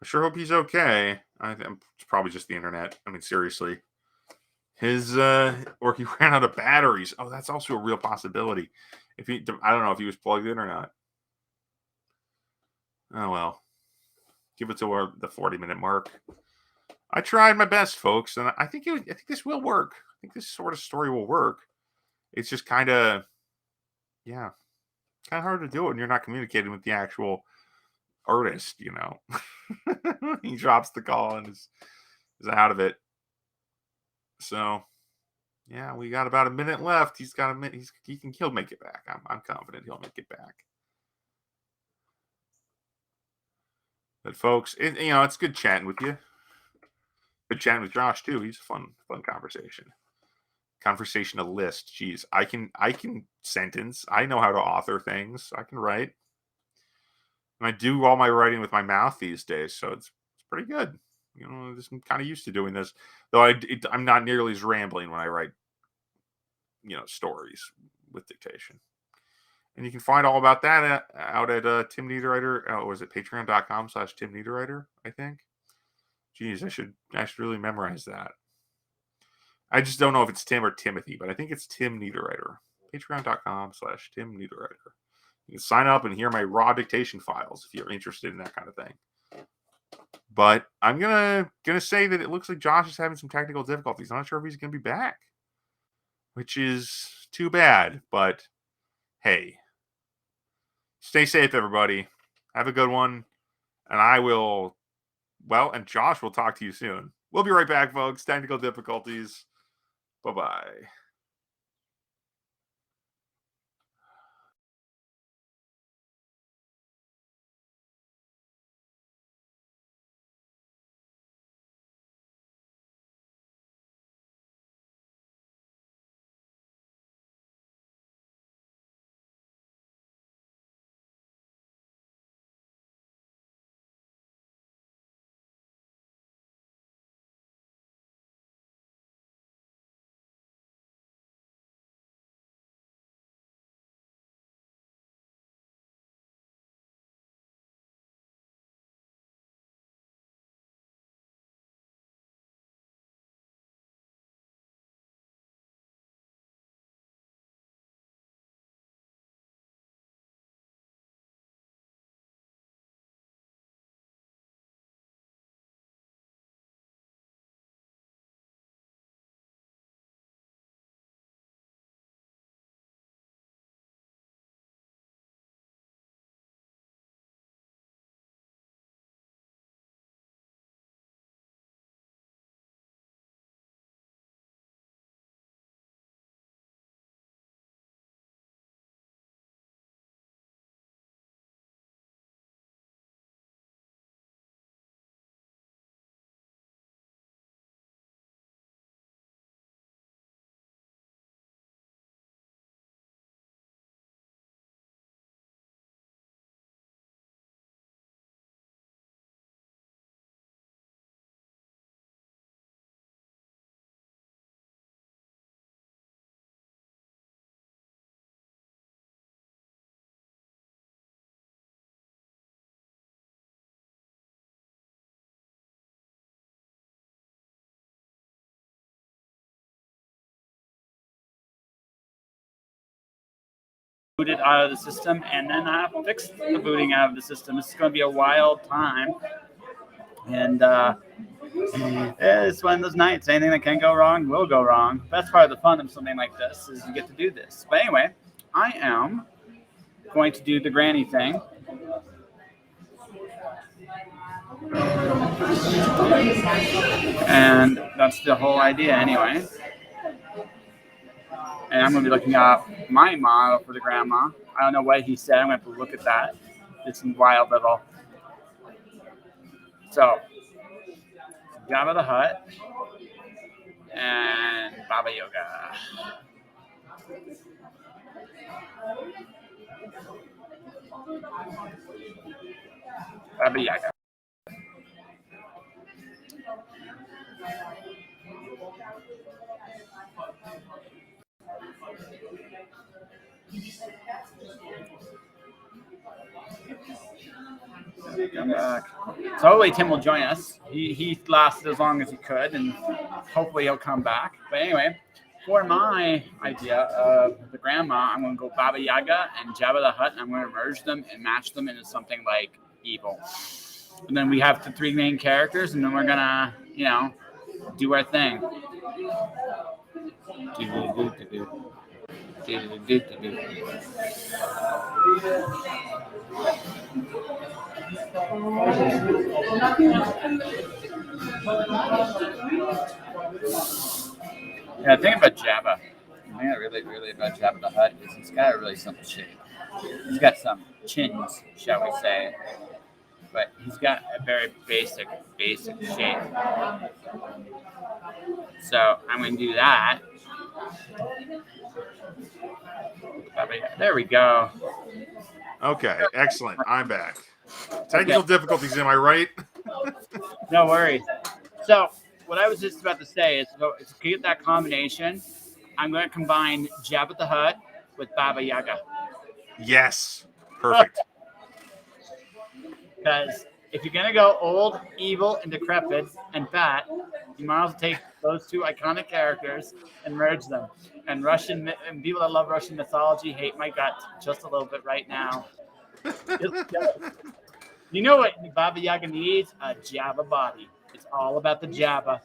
I sure hope he's okay. It's probably just the internet. I mean, seriously. Or he ran out of batteries. Oh, that's also a real possibility. I don't know if he was plugged in or not. Oh well, give it to the 40-minute mark. I tried my best, folks, and I think this will work. I think this sort of story will work. It's just kind of hard to do it when you're not communicating with the actual artist. He drops the call and is out of it. So yeah, we got about a minute left. He's he'll make it back. I'm confident he'll make it back. But folks, it's good chatting with you. Good chatting with Josh too. He's a fun conversation. Conversationalist. Jeez, I can sentence. I know how to author things. I can write. And I do all my writing with my mouth these days, so it's pretty good. I'm kind of used to doing this, though I'm not nearly as rambling when I write, stories with dictation. And you can find all about that out at Tim Niederriter. Was it patreon.com/Tim Niederriter, I think? Geez, I should really memorize that. I just don't know if it's Tim or Timothy, but I think it's Tim Niederriter. Patreon.com/Tim Niederriter. You can sign up and hear my raw dictation files if you're interested in that kind of thing. But I'm gonna say that it looks like Josh is having some technical difficulties. I'm not sure if he's gonna be back, which is too bad. But hey, stay safe, everybody. Have a good one, and I will. Well, and Josh will talk to you soon. We'll be right back, folks. Technical difficulties. Bye-bye. Booted out of the system, and then I fixed the booting out of the system. This is going to be a wild time, and it's one of those nights. Anything that can go wrong will go wrong. That's part of the fun of something like this, is you get to do this. But anyway, I am going to do the granny thing. And that's the whole idea anyway. And I'm going to be looking up my model for the grandma. I don't know what he said. I'm going to have to look at that. It's in wild level. So, Jabba the Hutt and Baba Yaga. Baba Yaga. Come back. So hopefully Tim will join us. He lasted as long as he could, and hopefully he'll come back. But anyway, for my idea of the grandma, I'm going to go Baba Yaga and Jabba the Hutt, and I'm going to merge them and match them into something like evil. And then we have the three main characters, and then we're going to, do our thing. Yeah, the thing about Jabba, the thing really about Jabba the Hutt is he's got a really simple shape. He's got some chins, shall we say, but he's got a very basic shape. So I'm going to do that. There we go. Okay, excellent. I'm back. Technical difficulties, am I right? No worries. So what I was just about to say is, to get that combination, I'm going to combine Jabba the Hutt with Baba Yaga. Yes. Perfect. Because if you're going to go old, evil, and decrepit, and fat, you might as well take those two iconic characters and merge them. And people that love Russian mythology hate my gut just a little bit right now. You know what Baba Yaga needs? A Jabba body. It's all about the Jabba.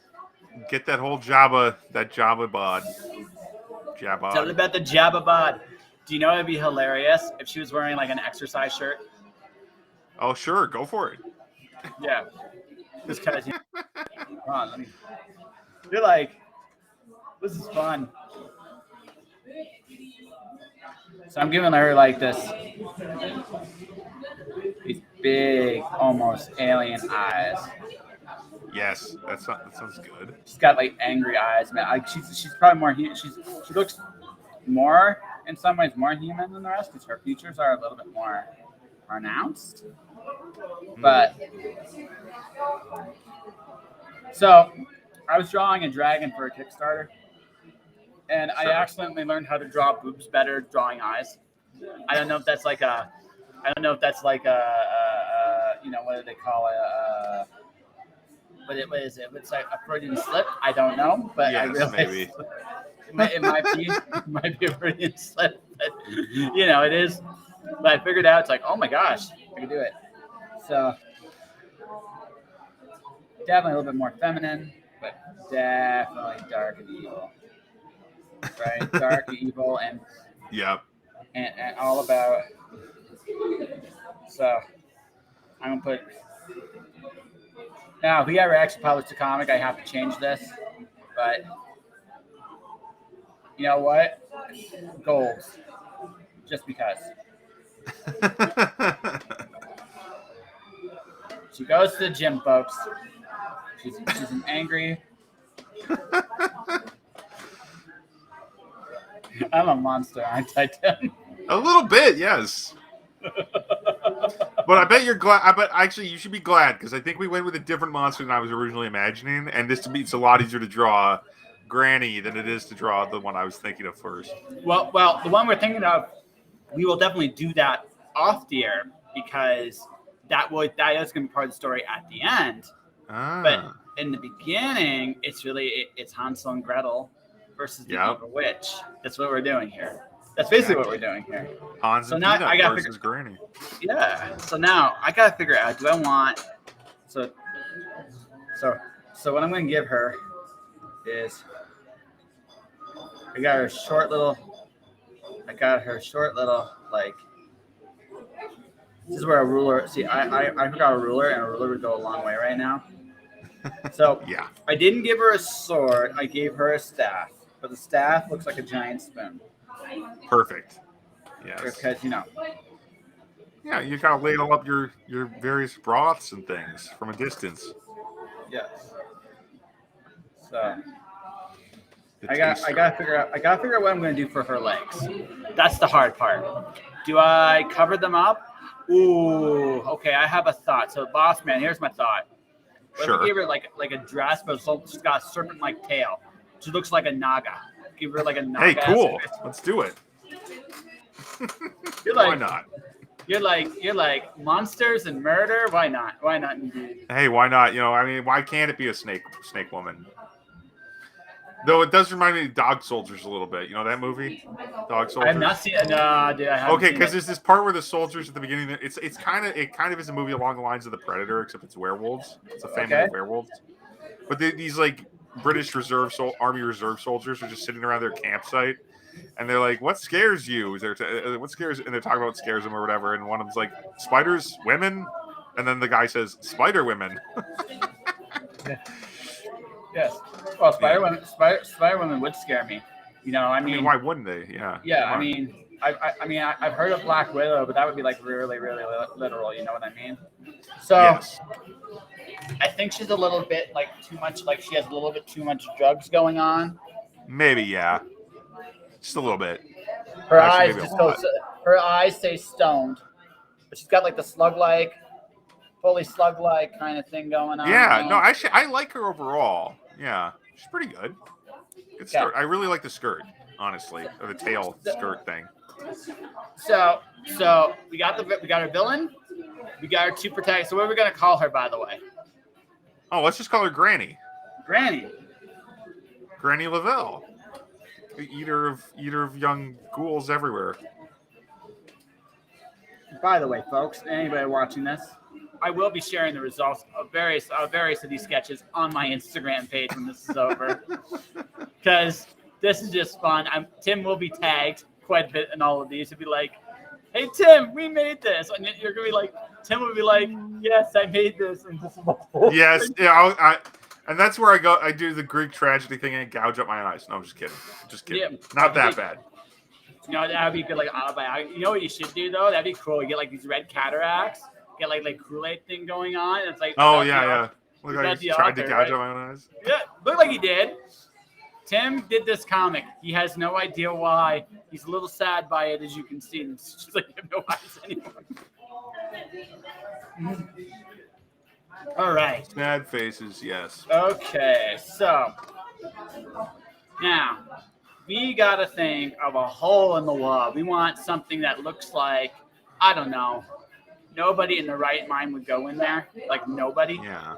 Get that whole Jabba, bod. It's all about the Jabba bod. Do you know it'd be hilarious if she was wearing like an exercise shirt? Oh, sure. Go for it. Yeah. Just because, come on, let me. You're like, this is fun. So I'm giving her like these big, almost alien eyes. Yes, that sounds good. She's got like angry eyes, man. She's probably more human. She looks more in some ways more human than the rest because her features are a little bit more pronounced. But so I was drawing a dragon for a Kickstarter, and I accidentally learned how to draw boobs better drawing eyes. I don't know if that's like a what do they call it? What is it? It's like a Freudian slip. I don't know, but yes, I realized maybe. it might be a Freudian slip. But, it is. But I figured out it's like, oh my gosh, I can do it. So definitely a little bit more feminine, but definitely dark and evil. Right? Dark, evil, and and all about. So I'm gonna put. Now, if we ever actually publish a comic, I have to change this. But you know what? Goals, just because. She goes to the gym, folks. She's an angry. I'm a monster, aren't I, Tim? A little bit, yes. But I bet you're glad. I bet actually you should be glad because I think we went with a different monster than I was originally imagining, and this to me it's a lot easier to draw Granny than it is to draw the one I was thinking of first. Well, the one we're thinking of, we will definitely do that off the air because that is going to be part of the story at the end. But in the beginning, it's Hansel and Gretel versus the evil witch. That's what we're doing here. That's basically what we're doing here. Hans and Peanut I got versus Granny. Yeah. So now I gotta figure out. Do I want? So what I'm gonna give her is I got her short little like. This is where a ruler. See, I forgot a ruler, and a ruler would go a long way right now. So yeah, I didn't give her a sword. I gave her a staff, but the staff looks like a giant spoon. Perfect. Yes. Because Yeah, you gotta ladle up your various broths and things from a distance. Yes. So I gotta figure out what I'm gonna do for her legs. That's the hard part. Do I cover them up? Ooh, okay. I have a thought. So, boss man, here's my thought. What if we give her like a dress, but she's got a serpent-like tail? She looks like a naga. Give her like a naga. Hey, cool. Let's do it. Why not? You're like monsters and murder. Why not? Why not indeed? Hey, why not? Why can't it be a snake woman? Though it does remind me of Dog Soldiers a little bit. You know that movie, Dog Soldiers? I've not seen it. No, dude, I haven't. Okay, because there's this part where the soldiers at the beginning. It kind of is a movie along the lines of The Predator, except it's werewolves. It's a family of werewolves. But these like British Army Reserve soldiers are just sitting around their campsite, and they're like, "What scares you?" What scares? And they're talking about what scares them or whatever. And one of them's like, "Spiders, women," and then the guy says, "Spider women." Yes. Well, spider women would scare me. I mean, why wouldn't they? Yeah. Yeah. I mean, I've heard of Black Widow, but that would be like really, really literal. You know what I mean? So, yes. I think she's a little bit like too much. Like she has a little bit too much drugs going on. Maybe, yeah. Just a little bit. Her eyes her eyes stay stoned, but she's got like the fully slug-like kind of thing going on. Yeah. No, actually, I like her overall. Yeah, she's pretty good. Good skirt. I really like the skirt, honestly, or the tail skirt thing. So we got our villain, we got our two protagonists. So what are we gonna call her, by the way? Oh, let's just call her Granny. Granny Lavelle, eater of young ghouls everywhere. By the way, folks, anybody watching this, I will be sharing the results of various of these sketches on my Instagram page when this is over, because this is just fun. Tim will be tagged quite a bit in all of these. He'll be like, "Hey Tim, we made this," and you're gonna be like, Tim will be like, "Yes, I made this." And this is the whole Yes, thing. yeah, and that's where I do the Greek tragedy thing and gouge up my eyes. No, I'm just kidding. Yeah, Not that bad. You know, that'd be good. Like, you know what you should do though? That'd be cool. You get like these red cataracts. Get like Kool-Aid thing going on. It's like, Oh yeah. Look like the he tried to author, gouge right? up my own eyes. Yeah, looked like he did. Tim did this comic. He has no idea why. He's a little sad by it, as you can see. It's just like you have no eyes anymore. All right. Sad faces, yes. Okay, so now we got to think of a hole in the wall. We want something that looks like, I don't know, nobody in the right mind would go in there. Like nobody. Yeah.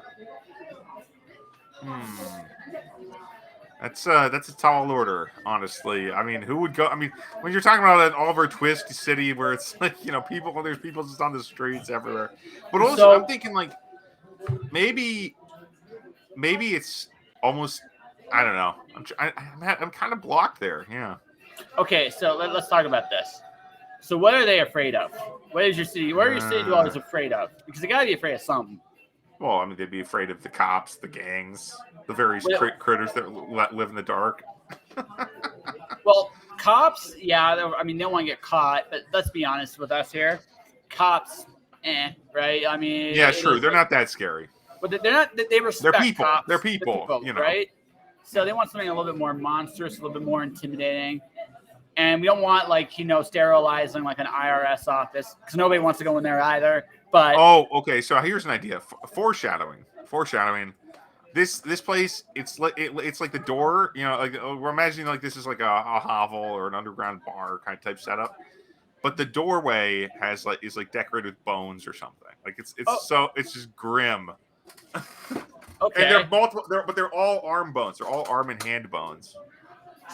That's a tall order, honestly. I mean, who would go? I mean, when you're talking about an Oliver Twist city where it's like, there's people just on the streets everywhere. But also, I'm thinking like maybe it's almost, I don't know. I'm kind of blocked there. Yeah. Okay, so let's talk about this. So what are they afraid of? What are your city dwellers afraid of? Because they gotta be afraid of something. Well, I mean, they'd be afraid of the cops, the gangs, the various critters that live in the dark. Well, cops, yeah, I mean, they don't want to get caught, but let's be honest with us here. Cops, right? I mean, yeah, true. They're not that scary. But they're not. They respect people. cops. They're people, right? So they want something a little bit more monstrous, a little bit more intimidating. And we don't want sterilizing like an IRS office, because nobody wants to go in there either. But okay. So here's an idea. Foreshadowing. This place, it's like the door. We're imagining like this is like a hovel or an underground bar kind of type setup. But the doorway is decorated with bones or something. Like it's just grim. Okay. And they're multiple. They're all arm bones. They're all arm and hand bones.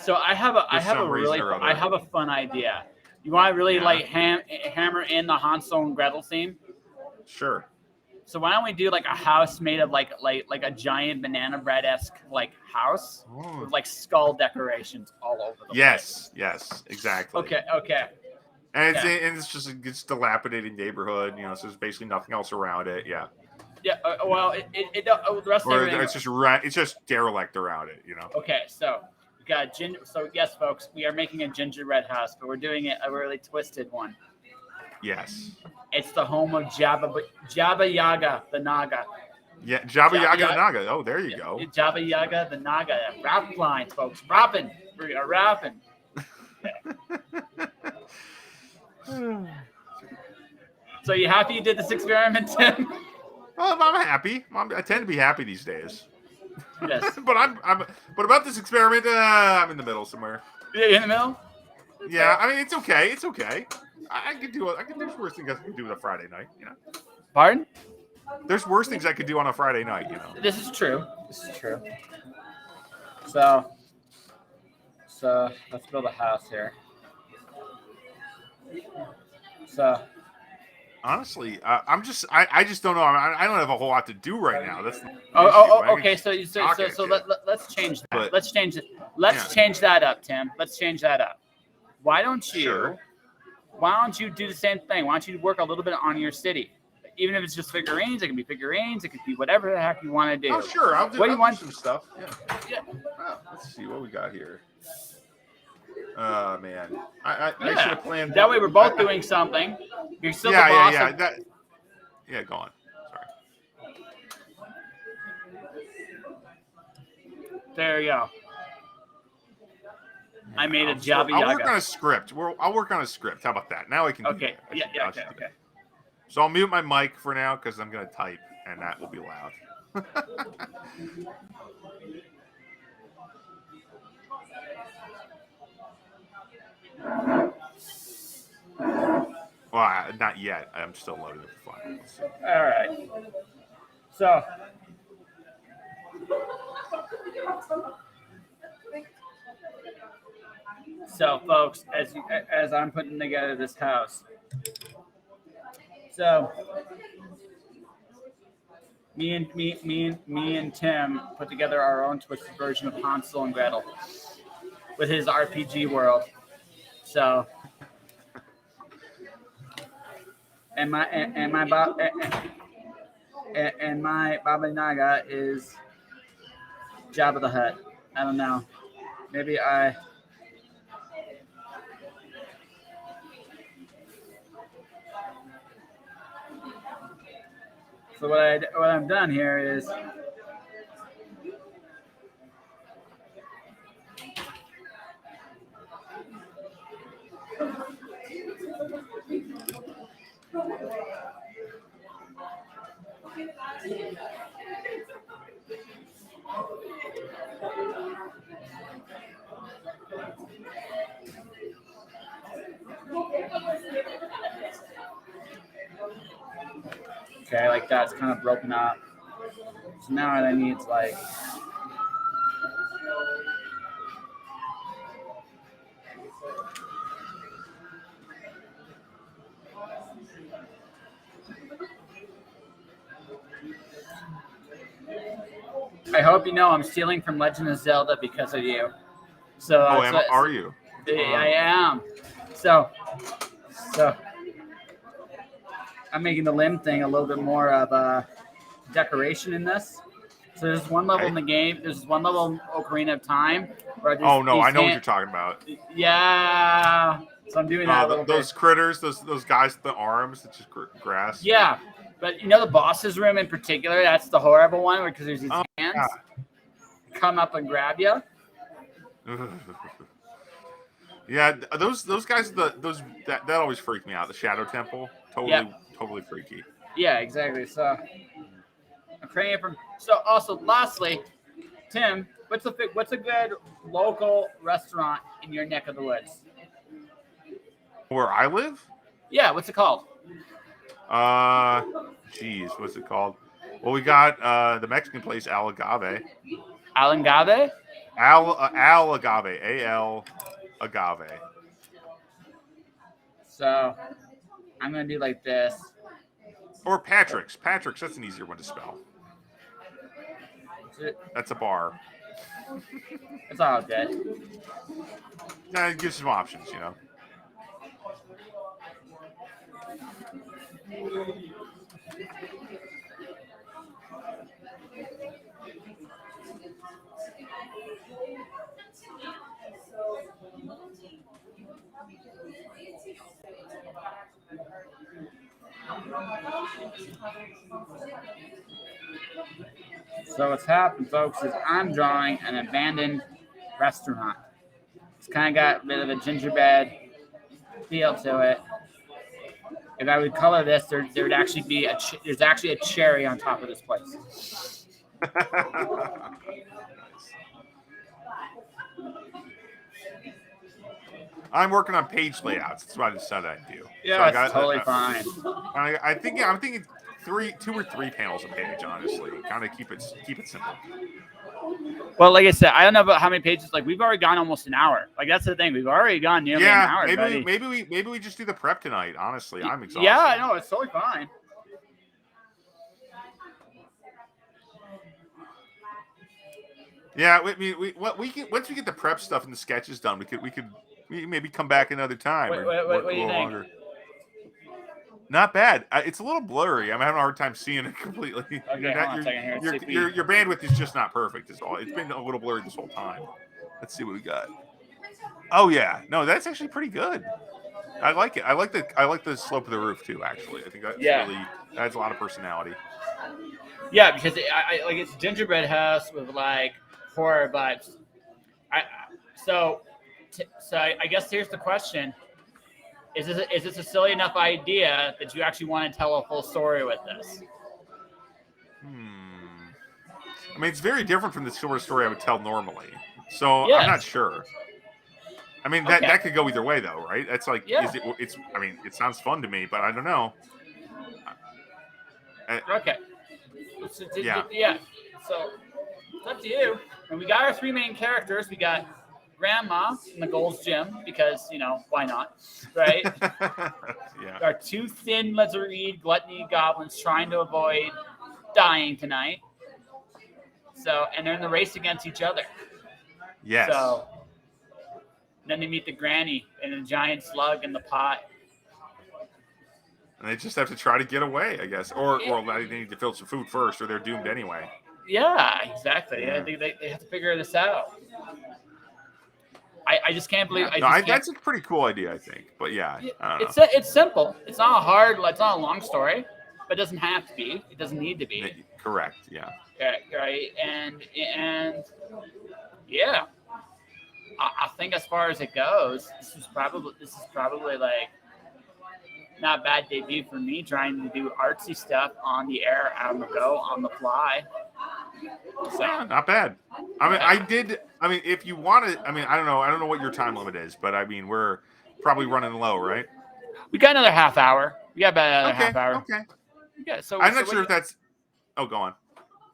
So I have a fun idea. You want to really hammer in the Hansel and Gretel theme? Sure. So why don't we do like a house made of like a giant banana bread-esque house with skull decorations all over the place? Yes, exactly. Okay. And it's dilapidated neighborhood, so there's basically nothing else around it. Yeah. Yeah. Well, the rest of everything. It's just derelict around it, Okay, so we got ginger. So yes, folks, we are making a gingerbread house, but we're doing it a really twisted one. Yes. It's the home of Jabba Yaga the Naga. Yeah, Jabba Yaga the Naga. Oh, there you go. Jabba Yaga the Naga. Rap lines, folks. Rapping. We are rapping. So you happy you did this experiment, Tim? Well, I'm happy. I tend to be happy these days. Yes. But about this experiment, I'm in the middle somewhere. Yeah, you're in the middle? Yeah, I mean it's okay. There's worse things I can do on a Friday night, Pardon? There's worse things I could do on a Friday night, This is true. So let's build a house here. So honestly, I just don't know. I don't have a whole lot to do right now. That's okay. So let's change that. Let's change it. Let's change that up, Tim. Let's change that up. Why don't you do the same thing? Why don't you work a little bit on your city? Even if it's just figurines, it can be figurines. It could be whatever the heck you want to do. Oh, sure. I'll do some stuff. Yeah. Oh, let's see what we got here. Oh, man. I should have planned. That way we're both doing something. You're still the boss. Yeah, go on. Sorry. There you go. I made a Jabba Yaga. I'll work on a script. I'll work on a script. How about that? Now I can do that. Okay. So I'll mute my mic for now because I'm going to type, and that will be loud. Well, not yet. I'm still loading the file. All right. So, folks, as I'm putting together this house, so Me and Tim put together our own twisted version of Hansel and Gretel with his RPG world. So, and my Baba Naga is Jabba the Hutt. I don't know. Maybe I. So what I've done here is okay, like that's kind of broken up. So now what I need is like I hope you know I'm stealing from Legend of Zelda because of you. So are you? I am. So I'm making the limb thing a little bit more of a decoration in this. So there's one level in the game. There's one level in Ocarina of Time where I know what you're talking about. Yeah. So I'm doing that. Those critters, those guys with the arms, it's just grass. Yeah, but you know the boss's room in particular. That's the horrible one because there's these hands come up and grab you. Yeah, those guys, that always freaked me out. The Shadow Temple, totally freaky. Yeah, exactly. So I'm praying from. So also, lastly, Tim, what's a good local restaurant in your neck of the woods? Where I live? Yeah, what's it called? What's it called? Well, we got the Mexican place Al Agave. Al Agave? Al Agave. A-L Agave. So I'm gonna do like this. Or Patrick's. Patrick's, that's an easier one to spell. That's a bar. It's all good. Yeah, it gives some options, you know. So what's happened, folks, is I'm drawing an abandoned restaurant. It's kind of got a bit of a gingerbread feel to it. If I would color this, there would actually be there's actually a cherry on top of this place. I'm working on page layouts. That's what I decided I'd do. Yeah, so that's totally fine. I'm thinking 2 or 3 panels a page, honestly. Kind of keep it simple. Well, like I said, I don't know about how many pages. Like we've already gone almost an hour. Like that's the thing. We've already gone nearly an hour. Maybe we just do the prep tonight. Honestly, I'm exhausted. Yeah, I know it's totally fine. Yeah, once we get the prep stuff and the sketches done, we could maybe come back another time. What do you think? Longer. Not bad. It's a little blurry. I'm having a hard time seeing it completely. Okay, hold on a second here. Your bandwidth is just not perfect. Is all. It's been a little blurry this whole time. Let's see what we got. Oh yeah, no, that's actually pretty good. I like it. I like the slope of the roof too. Actually, I think that really adds a lot of personality. Yeah, because I like it's gingerbread house with like horror vibes. So I guess here's the question. Is this a silly enough idea that you actually want to tell a full story with this? I mean, it's very different from the sort of story I would tell normally. So I'm not sure. I mean, that could go either way, though, right? That's like, I mean, it sounds fun to me, but I don't know. Okay. So it's up to you. And we got our 3 main characters. We got Grandma in the Gold's Gym because, why not, right? Yeah. Our 2 thin lizard gluttony goblins trying to avoid dying tonight. So, and they're in the race against each other. Yes. So then they meet the granny and a giant slug in the pot. And they just have to try to get away, I guess. Or they need to fill some food first, or they're doomed anyway. Yeah, exactly. Yeah. They have to figure this out. I just can't believe. That's a pretty cool idea, I think. But yeah, I don't know. It's simple. It's not hard. It's not a long story, but it doesn't have to be. It doesn't need to be. Correct. Yeah. Right. And yeah, I think as far as it goes, this is probably like not a bad debut for me trying to do artsy stuff on the air, on the go, on the fly. So yeah, not bad. I mean, if you want to, I mean, I don't know what your time limit is, but I mean, we're probably running low, right? We got another half hour. We got about another half hour. Okay. Yeah. So I'm not sure if that's. Oh, go on.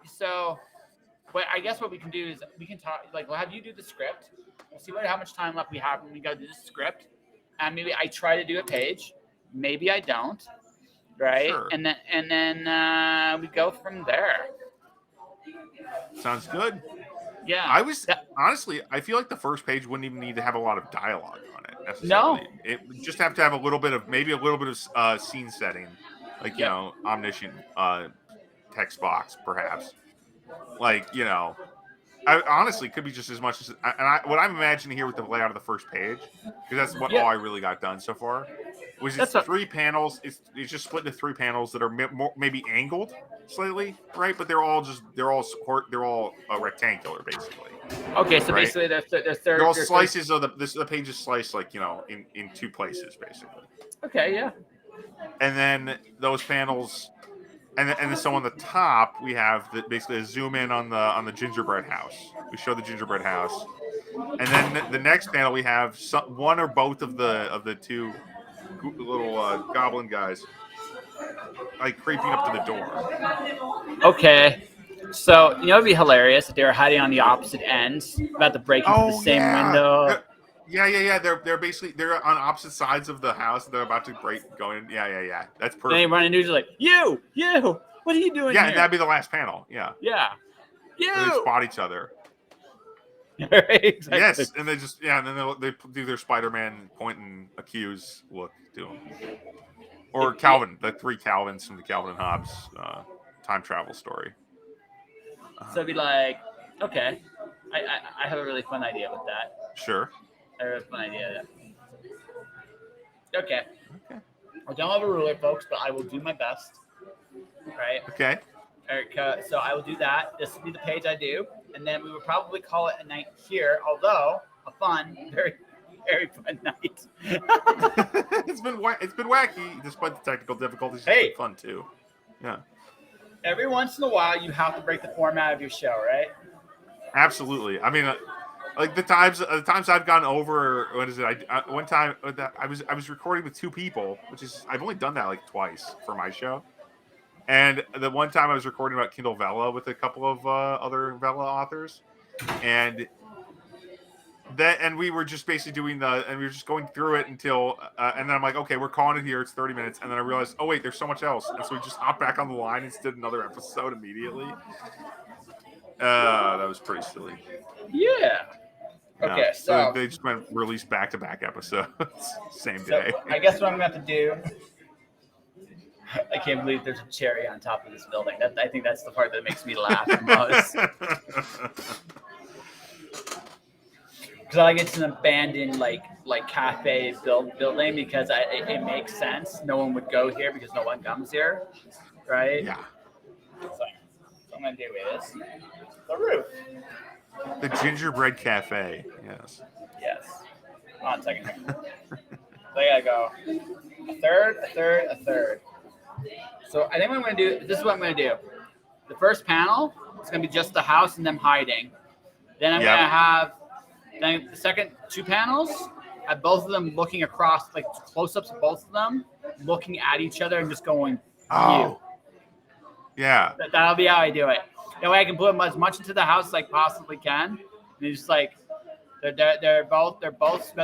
So, but I guess what we can do is we can talk. Like, we'll have you do the script. We'll see how much time left we have when we go do the script, and maybe I try to do a page. Maybe I don't. Right. Sure. And then we go from there. Sounds good. Yeah. Honestly, I feel like the first page wouldn't even need to have a lot of dialogue on it necessarily. No. It would just have to have a little bit of scene setting, like omniscient text box, perhaps. Like I honestly could be just as much as what I'm imagining here with the layout of the first page, because that's all I really got done so far. Was it's 3 panels. It's just split into 3 panels that are maybe angled slightly, right? But they're all rectangular, basically. Okay, so right? basically they're all slices of the page is sliced like in 2 places, basically. Okay, yeah. And then those panels, and then so on the top we have basically a zoom in on the gingerbread house. We show the gingerbread house, and then the next panel we have one or both of the 2 little goblin guys like creeping up to the door. Okay, so it'd be hilarious if they were hiding on the opposite ends, about to break into the same window. Yeah. They're on opposite sides of the house. They're about to go in. Yeah. That's perfect. And they run into like, you, what are you doing here? Yeah, and that'd be the last panel. Yeah. Yeah. You. And they spot each other. Exactly. Yes, and they just and then they do their Spider-Man point and accuse look to him. Or Calvin, the 3 Calvins from the Calvin and Hobbes time travel story. So it'd be like, okay, I have a really fun idea with that. Sure. I have a fun idea. Okay. I don't have a ruler, folks, but I will do my best. Right? Okay. So I will do that. This will be the page I do, and then we would probably call it a night here. Although a fun, very, very fun night. It's been wacky despite the technical difficulties. Hey, it's been fun too. Yeah. Every once in a while, you have to break the format of your show, right? Absolutely. I mean, like the times I've gone over. What is it? One time I was recording with 2 people, which is I've only done that like twice for my show. And the one time I was recording about Kindle Vella with a couple of other Vella authors, and we were just basically doing and we were just going through it until, and then I'm like, okay, we're calling it here. It's 30 minutes, and then I realized, oh wait, there's so much else, and so we just hopped back on the line and did another episode immediately. That was pretty silly. Yeah. Okay, so they just went released back-to-back episodes, same day. I guess what I'm going to have to do. I can't believe there's a cherry on top of this building. I think that's the part that makes me laugh the most. Because like it's an abandoned like cafe building because it makes sense. No one would go here because no one comes here, right? Yeah. So I'm gonna do is the roof. The gingerbread cafe. Yes. Yes. Hold on a second. So I gotta go a third. So I think what I'm going to do, this is what I'm going to do. The first panel is going to be just the house and them hiding. Then I'm going to have the second 2 panels, have both of them looking across, like close-ups of both of them, looking at each other and just going, oh. Yeah. That'll be how I do it. That way I can put as much into the house as I possibly can. And it's just like, they're both about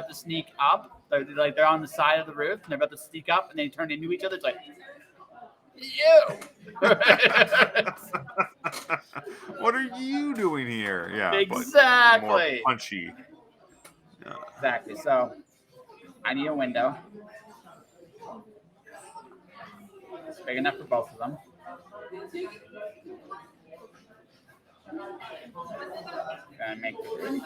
to sneak up. They're on the side of the roof and they're about to sneak up and they turn into each other. It's like, You. What are you doing here? Yeah, Exactly. But more punchy. Exactly. So I need a window. It's big enough for both of them. Gonna make the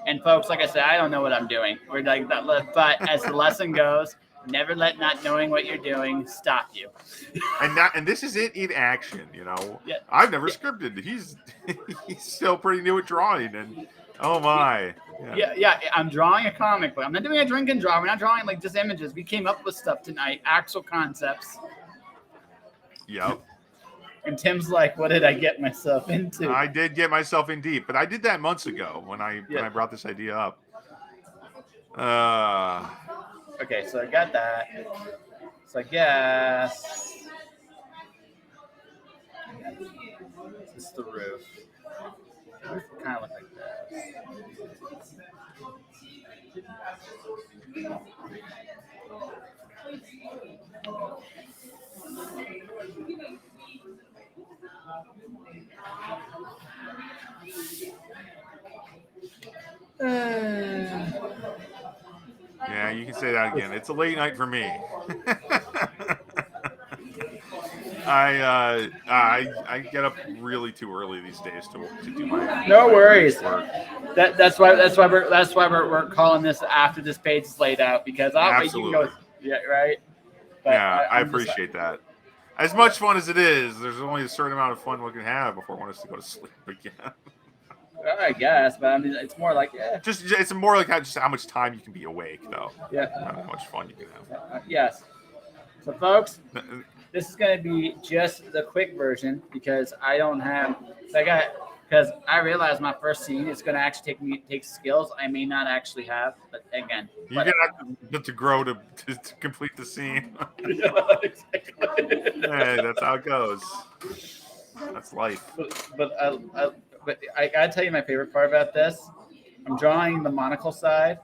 And folks, like I said, I don't know what I'm doing. We're like that, but as the lesson goes, never let not knowing what you're doing stop you. And this is it in action, Yeah. I've never scripted. He's still pretty new at drawing, and oh my. Yeah. I'm drawing a comic book. I'm not doing a drink and draw. We're not drawing like just images. We came up with stuff tonight, actual concepts. Yep. And Tim's like, "What did I get myself into?" I did get myself in deep, but I did that months ago when I brought this idea up. Okay, so I got that. So I guess this is the roof. The roof would kind of look like this. Yeah, you can say that again. It's a late night for me. I get up really too early these days to do my. No worries. Work. That's why we're calling this after this page is laid out because Absolutely. You can go. Yeah, right. But yeah, I appreciate that. As much fun as it is, there's only a certain amount of fun we can have before one has to go to sleep again. I guess, but I mean, it's more like it's more like how much time you can be awake, though. Yeah. Not how much fun you can have. Yes. So, folks, this is going to be just the quick version because I don't have. Because I realize my first scene is going to actually take skills I may not actually have, but again, you're going to have to grow to complete the scene. Yeah, exactly. Hey, that's how it goes. That's life. But I gotta tell you my favorite part about this. I'm drawing the monocle side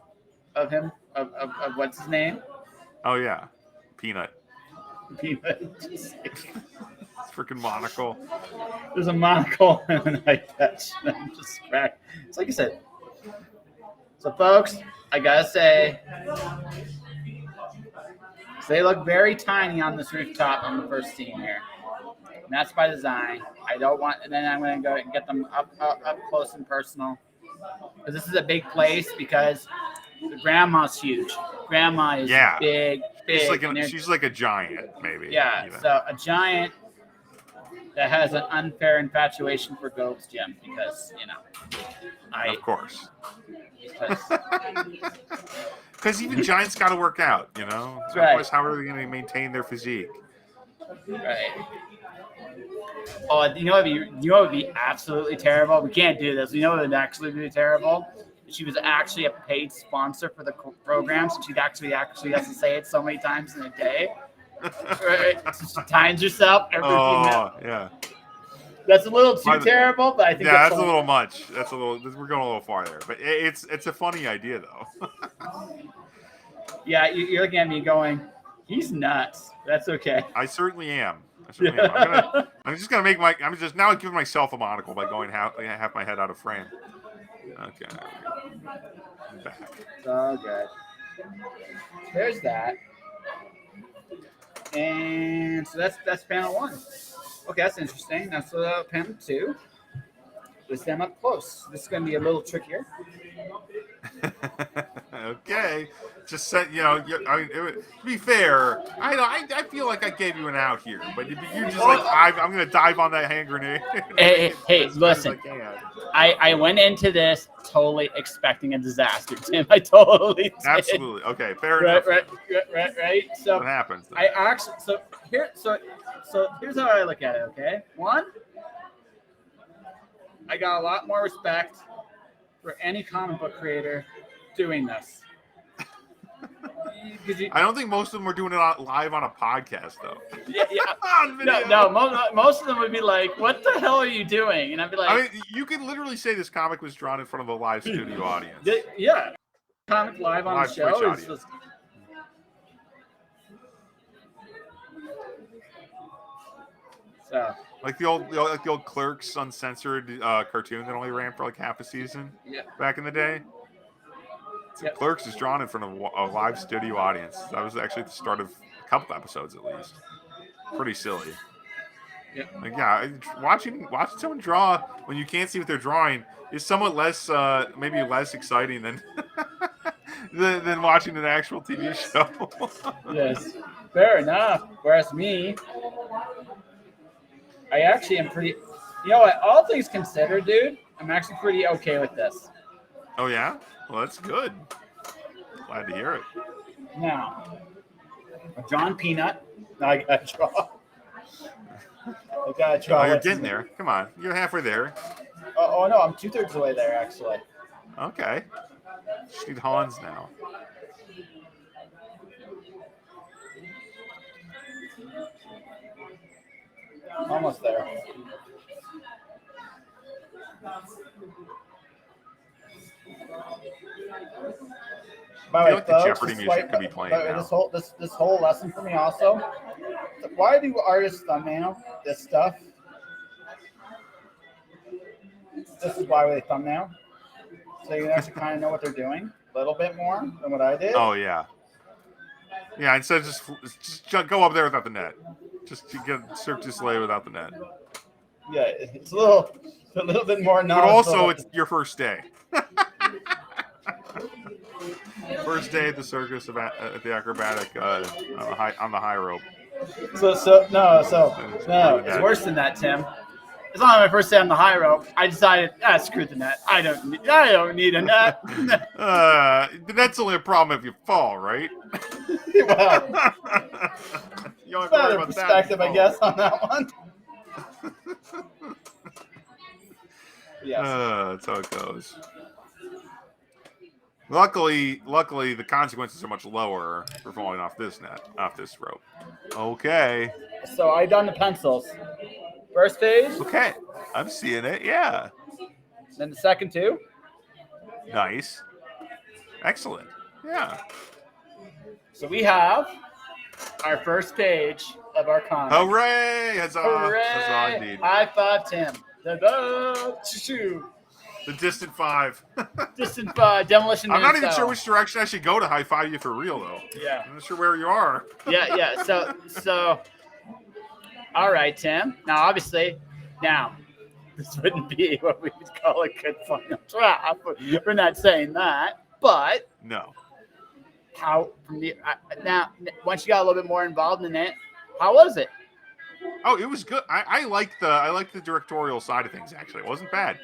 of him of what's his name? Oh yeah, Peanut. It's freaking monocle. There's a monocle and an eye patch. I'm just cracked. It's like I said. So folks, I gotta say, they look very tiny on this rooftop on the first scene here. And that's by design. I don't want, and then I'm going to go and get them up close and personal. Because this is a big place because the grandma's huge. Grandma is big. She's like a giant, maybe. Yeah, even. So a giant that has an unfair infatuation for Gold's Gym because, of course. Because even giants got to work out, That's Otherwise, how are they going to maintain their physique? Right. Oh, you know what would be absolutely terrible? We can't do this. You know what would actually be terrible? She was actually a paid sponsor for the program, so she'd actually has to say it so many times in a day. Right? So she times herself every few minutes. Yeah. That's a little too terrible, but I think that's a little much. We're going a little farther, but it's a funny idea though. Yeah, you're looking at me going, he's nuts. That's okay. I certainly am. I'm just gonna I'm just now giving myself a monocle by going half my head out of frame. Okay. Back. Oh, good. There's that. And so that's panel 1. Okay, that's interesting. That's panel 2. Let's them up close. This is going to be a little trickier. Okay. Just to be fair, I feel like I gave you an out here, but you're just like, I'm going to dive on that hand grenade. Hey, listen. I went into this totally expecting a disaster, Tim. I totally did. Absolutely. Okay, fair enough. Right. So what happens? Then? I actually so here's how I look at it. Okay, 1, I got a lot more respect for any comic book creator doing this. I don't think most of them were doing it live on a podcast, though. Yeah. No. Most of them would be like, "What the hell are you doing?" And I'd be like, I mean, you could literally say this comic was drawn in front of a live studio audience. Yeah, comic live on the show is just. So like the old Clerks uncensored cartoon that only ran for like half a season back in the day. Clerks is drawn in front of a live studio audience. That was actually the start of a couple episodes at least. Pretty silly. Like watching someone draw when you can't see what they're drawing is somewhat less maybe less exciting than than watching an actual TV show. Yes, fair enough. Whereas me, I actually am pretty. You know what? All things considered, dude, I'm actually pretty okay with this. Oh yeah, well that's good. Glad to hear it. Now, John Peanut. Now I gotta draw. I gotta draw. Oh, you're getting there. Come on, you're halfway there. Oh no, I'm 2/3 of the way there actually. Okay. Just need Hans now. Almost there. By I the feel way, like the folks, Jeopardy music could be playing now. This whole lesson for me also. Why do artists thumbnail this stuff? This is why they thumbnail. So you actually kind of know what they're doing a little bit more than what I did. Oh yeah. Yeah, instead of just go up there without the net. Just to get Cirque du Soleil without the net. Yeah, it's a little bit more. But also, it's your first day. First day at the circus at the acrobatic on the high rope. No, it's worse than that, Tim. It's not my first day on the high rope. I decided, screw the net. I don't need a net. The net's only a problem if you fall, right? Well, you don't have to worry about perspective, I guess, on that one. Yes. That's how it goes. Luckily, the consequences are much lower for falling off this rope. Okay. So I done the pencils. First phase. Okay, I'm seeing it. Yeah. Then the second two. Nice. Excellent. Yeah. So we have our first page of our comic. Hooray! Huzzah! Hooray! Huzzah indeed. High five, Tim. The distant five. Distant five. Demolition. I'm not even sure which direction I should go to high five you for real, though. Yeah. I'm not sure where you are. Yeah. So. All right, Tim. Now, obviously, this wouldn't be what we would call a good final draft. We're not saying that, but no. How from the now once you got a little bit more involved in it, how was it? Oh, it was good. I like the directorial side of things. Actually, it wasn't bad.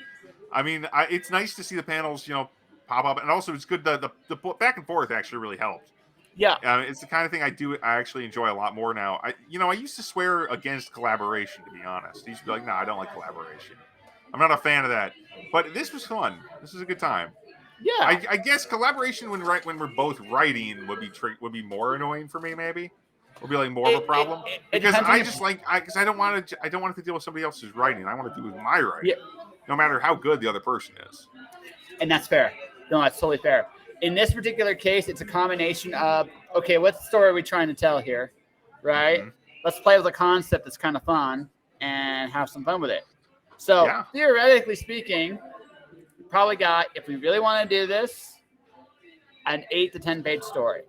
I mean, it's nice to see the panels, pop up, and also it's good. The back and forth actually really helped. Yeah, it's the kind of thing I actually enjoy a lot more now. I used to swear against collaboration, to be honest. I used to be like, no, I don't like collaboration. I'm not a fan of that. But this was fun. This was a good time. Yeah, I guess collaboration when we're both writing would be more annoying for me. Maybe would be like more of a problem because I don't want to deal with somebody else's writing. I want to do with my writing, no matter how good the other person is. And that's fair. No, that's totally fair. In this particular case, it's a combination of, okay, what story are we trying to tell here, right? Mm-hmm. Let's play with a concept that's kind of fun and have some fun with it. So theoretically speaking, we probably got, if we really want to do this, an 8 to 10 page story.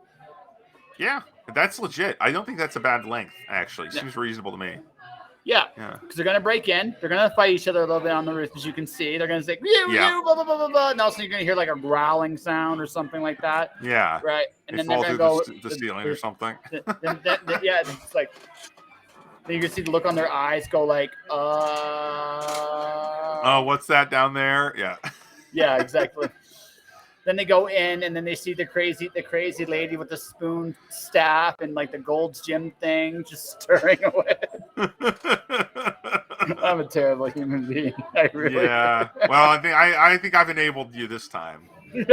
Yeah, that's legit. I don't think that's a bad length, actually. Seems reasonable to me. Yeah, because they're going to break in. They're going to fight each other a little bit on the roof, as you can see. They're going to say, blah, blah, blah, blah, blah. And also you're going to hear like a growling sound or something like that. Yeah. Right? And they then fall they're going through to go. the ceiling or something. It's like, then you can see the look on their eyes go like, Oh, what's that down there? Yeah. Yeah, exactly. Then they go in, and then they see the crazy lady with the spoon staff and like the Gold's Gym thing just stirring away. I'm a terrible human being. I really am. Well, I think I've enabled you this time. So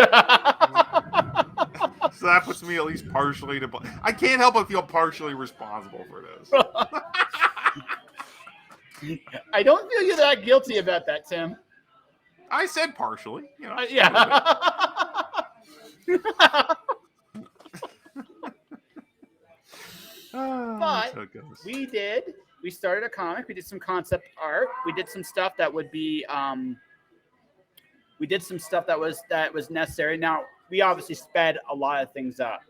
that puts me at least partially to. I can't help but feel partially responsible for this. I don't feel you're that guilty about that, Tim. I said partially. But we did we started a comic. We did some concept art. We did some stuff that would be we did some stuff that was necessary. Now we obviously sped a lot of things up.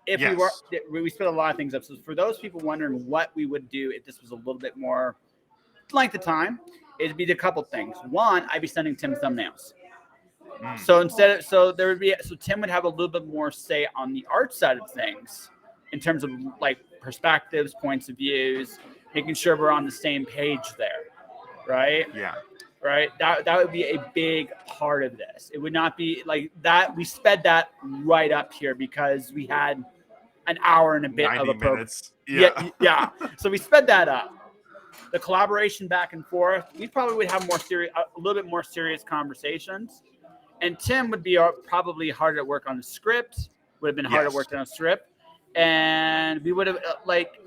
If Yes. we sped a lot of things up. So for those people wondering what we would do if this was a little bit more length of time, it'd be a couple things. One, I'd be sending Tim thumbnails. So Tim would have a little bit more say on the art side of things in terms of like perspectives, points of views, making sure we're on the same page there, right? Yeah. Right. That would be a big part of this. It would not be like that. We sped that right up here because we had an hour and a bit 90 of a program. minutes. Yeah. So we sped that up. The collaboration back and forth, we probably would have a little bit more serious conversations. And Tim would be probably hard at work on the script. Would have been hard at work on the script, and we would have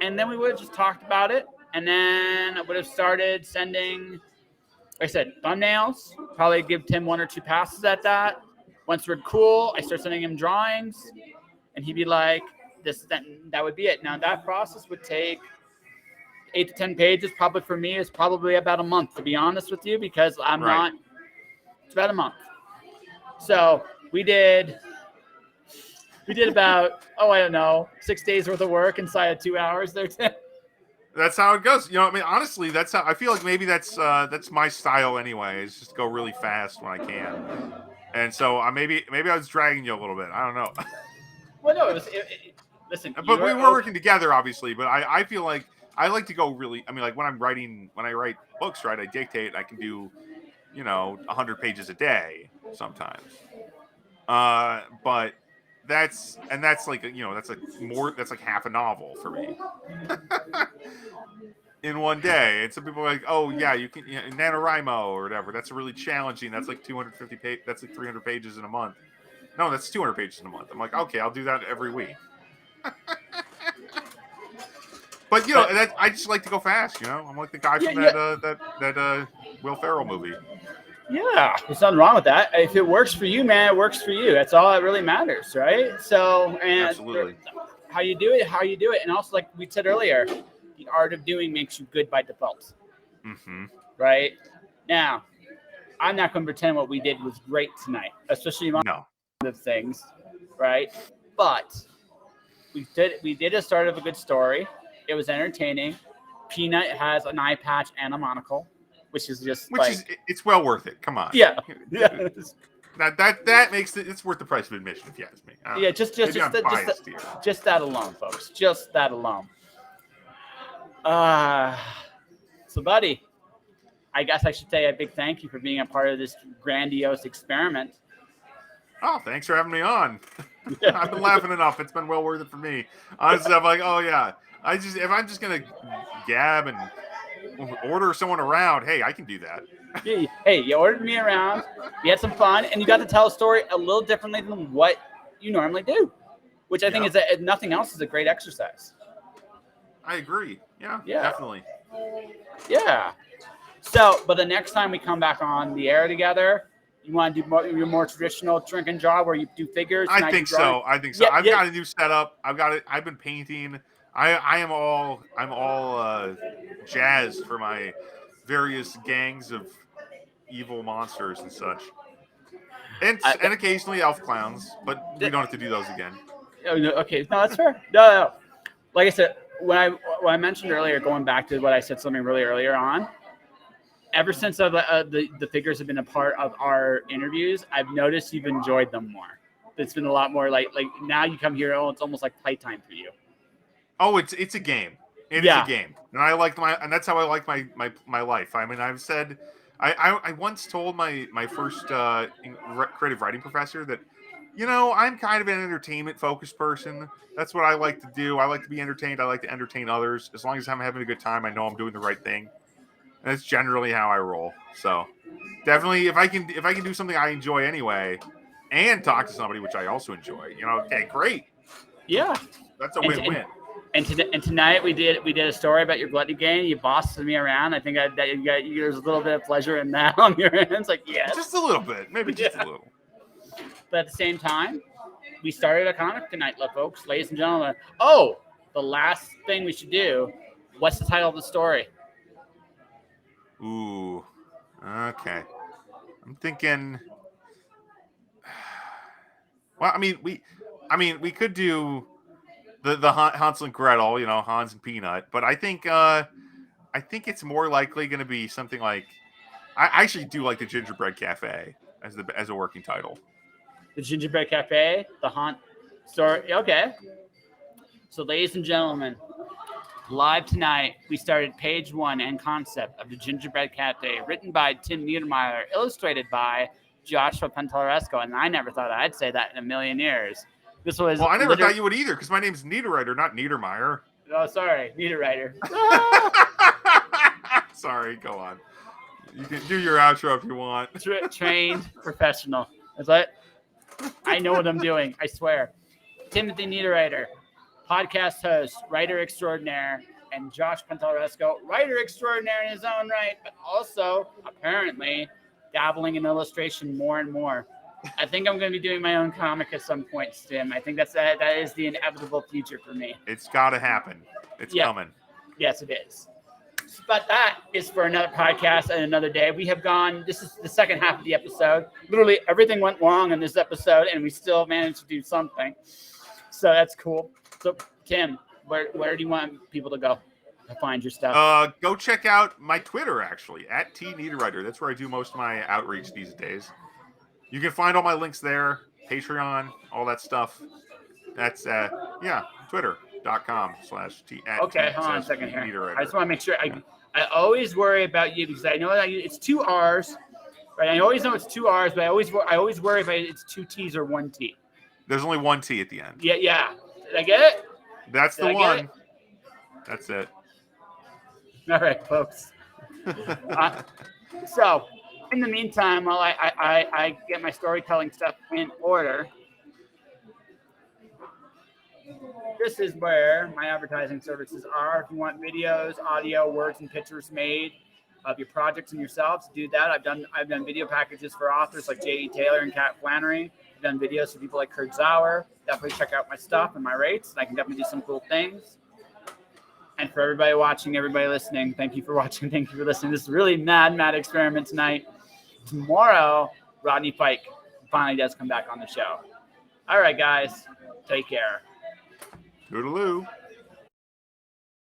and then we would have just talked about it, and then I would have started sending, like I said, thumbnails. Probably give Tim 1 or 2 passes at that. Once we're cool, I start sending him drawings, and he'd be like, that would be it. Now that process would take 8 to 10 pages. Probably for me is probably about a month, to be honest with you, because it's about a month. So we did about, I don't know, 6 days worth of work inside of 2 hours there, Tim. That's how it goes. I mean, honestly, that's how I feel like maybe that's my style anyway, is just go really fast when I can. And so maybe I was dragging you a little bit. I don't know. Well, no, listen. But we were working together, obviously. But I feel like I like to go really. I mean, like when I write books, right? I dictate. I can do, 100 pages a day sometimes. But that's like that's like half a novel for me in one day. And some people are like, oh yeah, you can NaNoWriMo or whatever. That's really challenging. That's like 250 pages. That's like 300 pages in a month. No, that's 200 pages in a month. I'm like, okay, I'll do that every week. But I just like to go fast. I'm like the guy from that Will Ferrell movie. Yeah, there's nothing wrong with that. If it works for you, man, it works for you. That's all that really matters, right? So, and absolutely, how you do it, and also like we said earlier, the art of doing makes you good by default. Mm-hmm. Right now, I'm not going to pretend what we did was great tonight, especially among the things, right? But we did a start of a good story. It was entertaining. Peanut has an eye patch and a monocle, which is it's well worth it. Come on. Yeah. That makes it's worth the price of admission, if you ask me. Yeah, just that alone, folks. Just that alone. So, buddy, I guess I should say a big thank you for being a part of this grandiose experiment. Oh, thanks for having me on. I've been laughing enough. It's been well worth it for me. Honestly, I'm like, oh yeah. If I'm just gonna gab and order someone around, hey, I can do that. Hey, you ordered me around. You had some fun, and you got to tell a story a little differently than what you normally do, which I think is if nothing else is a great exercise. I agree. Yeah, definitely. Yeah. So, but the next time we come back on the air together, you want to do your more traditional drinking job where you do figures? I think so. Yeah, I've got a new setup. I've been painting. I'm all jazzed for my various gangs of evil monsters and such, and occasionally elf clowns, but we don't have to do those again. Okay, no, that's fair. No. Like I said, when I mentioned earlier, going back to what I said something really earlier on, ever since the figures have been a part of our interviews, I've noticed you've enjoyed them more. It's been a lot more like now you come here, it's almost like playtime for you. Oh, it's a game. It is a game, and and that's how I like my life. I mean, I've said, I once told my first creative writing professor that, I'm kind of an entertainment focused person. That's what I like to do. I like to be entertained. I like to entertain others. As long as I'm having a good time, I know I'm doing the right thing. And that's generally how I roll. So definitely, if I can do something I enjoy anyway, and talk to somebody which I also enjoy, okay, great. Yeah, that's a win-win. And tonight we did a story about your gluttony game. You bossed me around. I think there's a little bit of pleasure in that on your hands. Like, yes, just a little bit, maybe just a little. But at the same time, we started a comic tonight, folks, ladies and gentlemen. Oh, the last thing we should do. What's the title of the story? Ooh. Okay. I'm thinking. Well, we could do the Hansel and Gretel, Hans and Peanut, but I think it's more likely going to be something like I actually do like the Gingerbread Cafe as a working title. The Gingerbread Cafe, the haunt story. Okay. So, ladies and gentlemen, live tonight, we started page 1 and concept of the Gingerbread Cafe, written by Tim Niederriter, illustrated by Joshua Pantalesco, and I never thought I'd say that in a million years. This was I never thought you would either, because my name's Niederriter, not Niedermeyer. Oh, sorry, Niederriter. Sorry, go on. You can do your outro if you want. Trained professional. That's what I know what I'm doing. I swear. Timothy Niederriter, podcast host, writer extraordinaire, and Josh Pantalesco, writer extraordinaire in his own right, but also apparently dabbling in illustration more and more. I think I'm going to be doing my own comic at some point, Tim. I think that is the inevitable future for me. It's got to happen. It's coming. Yes, it is. But that is for another podcast and another day. We have gone, this is the second half of the episode. Literally everything went wrong in this episode, and we still managed to do something. So that's cool. So, Tim, where do you want people to go to find your stuff? Go check out my Twitter, actually, at T Niederriter. That's where I do most of my outreach these days. You can find all my links there, Patreon, all that stuff. That's, twitter.com/T. Okay, hold on a second here. I just want to make sure. I always worry about you because I know that it's 2 R's, right? I always know it's 2 R's, but I always worry if it's 2 T's or 1 T. There's only 1 T at the end. Yeah. Did I get it? That's the one. That's it. All right, folks. So, in the meantime, while I get my storytelling stuff in order, this is where my advertising services are. If you want videos, audio, words, and pictures made of your projects and yourselves, do that. I've done video packages for authors like J.E. Taylor and Kat Flannery. I've done videos for people like Kurt Zauer. Definitely check out my stuff and my rates. I can definitely do some cool things. And for everybody watching, everybody listening, thank you for watching. Thank you for listening. This is really mad experiment tonight. Tomorrow, Rodney Pike finally does come back on the show. All right, guys. Take care. Toodaloo.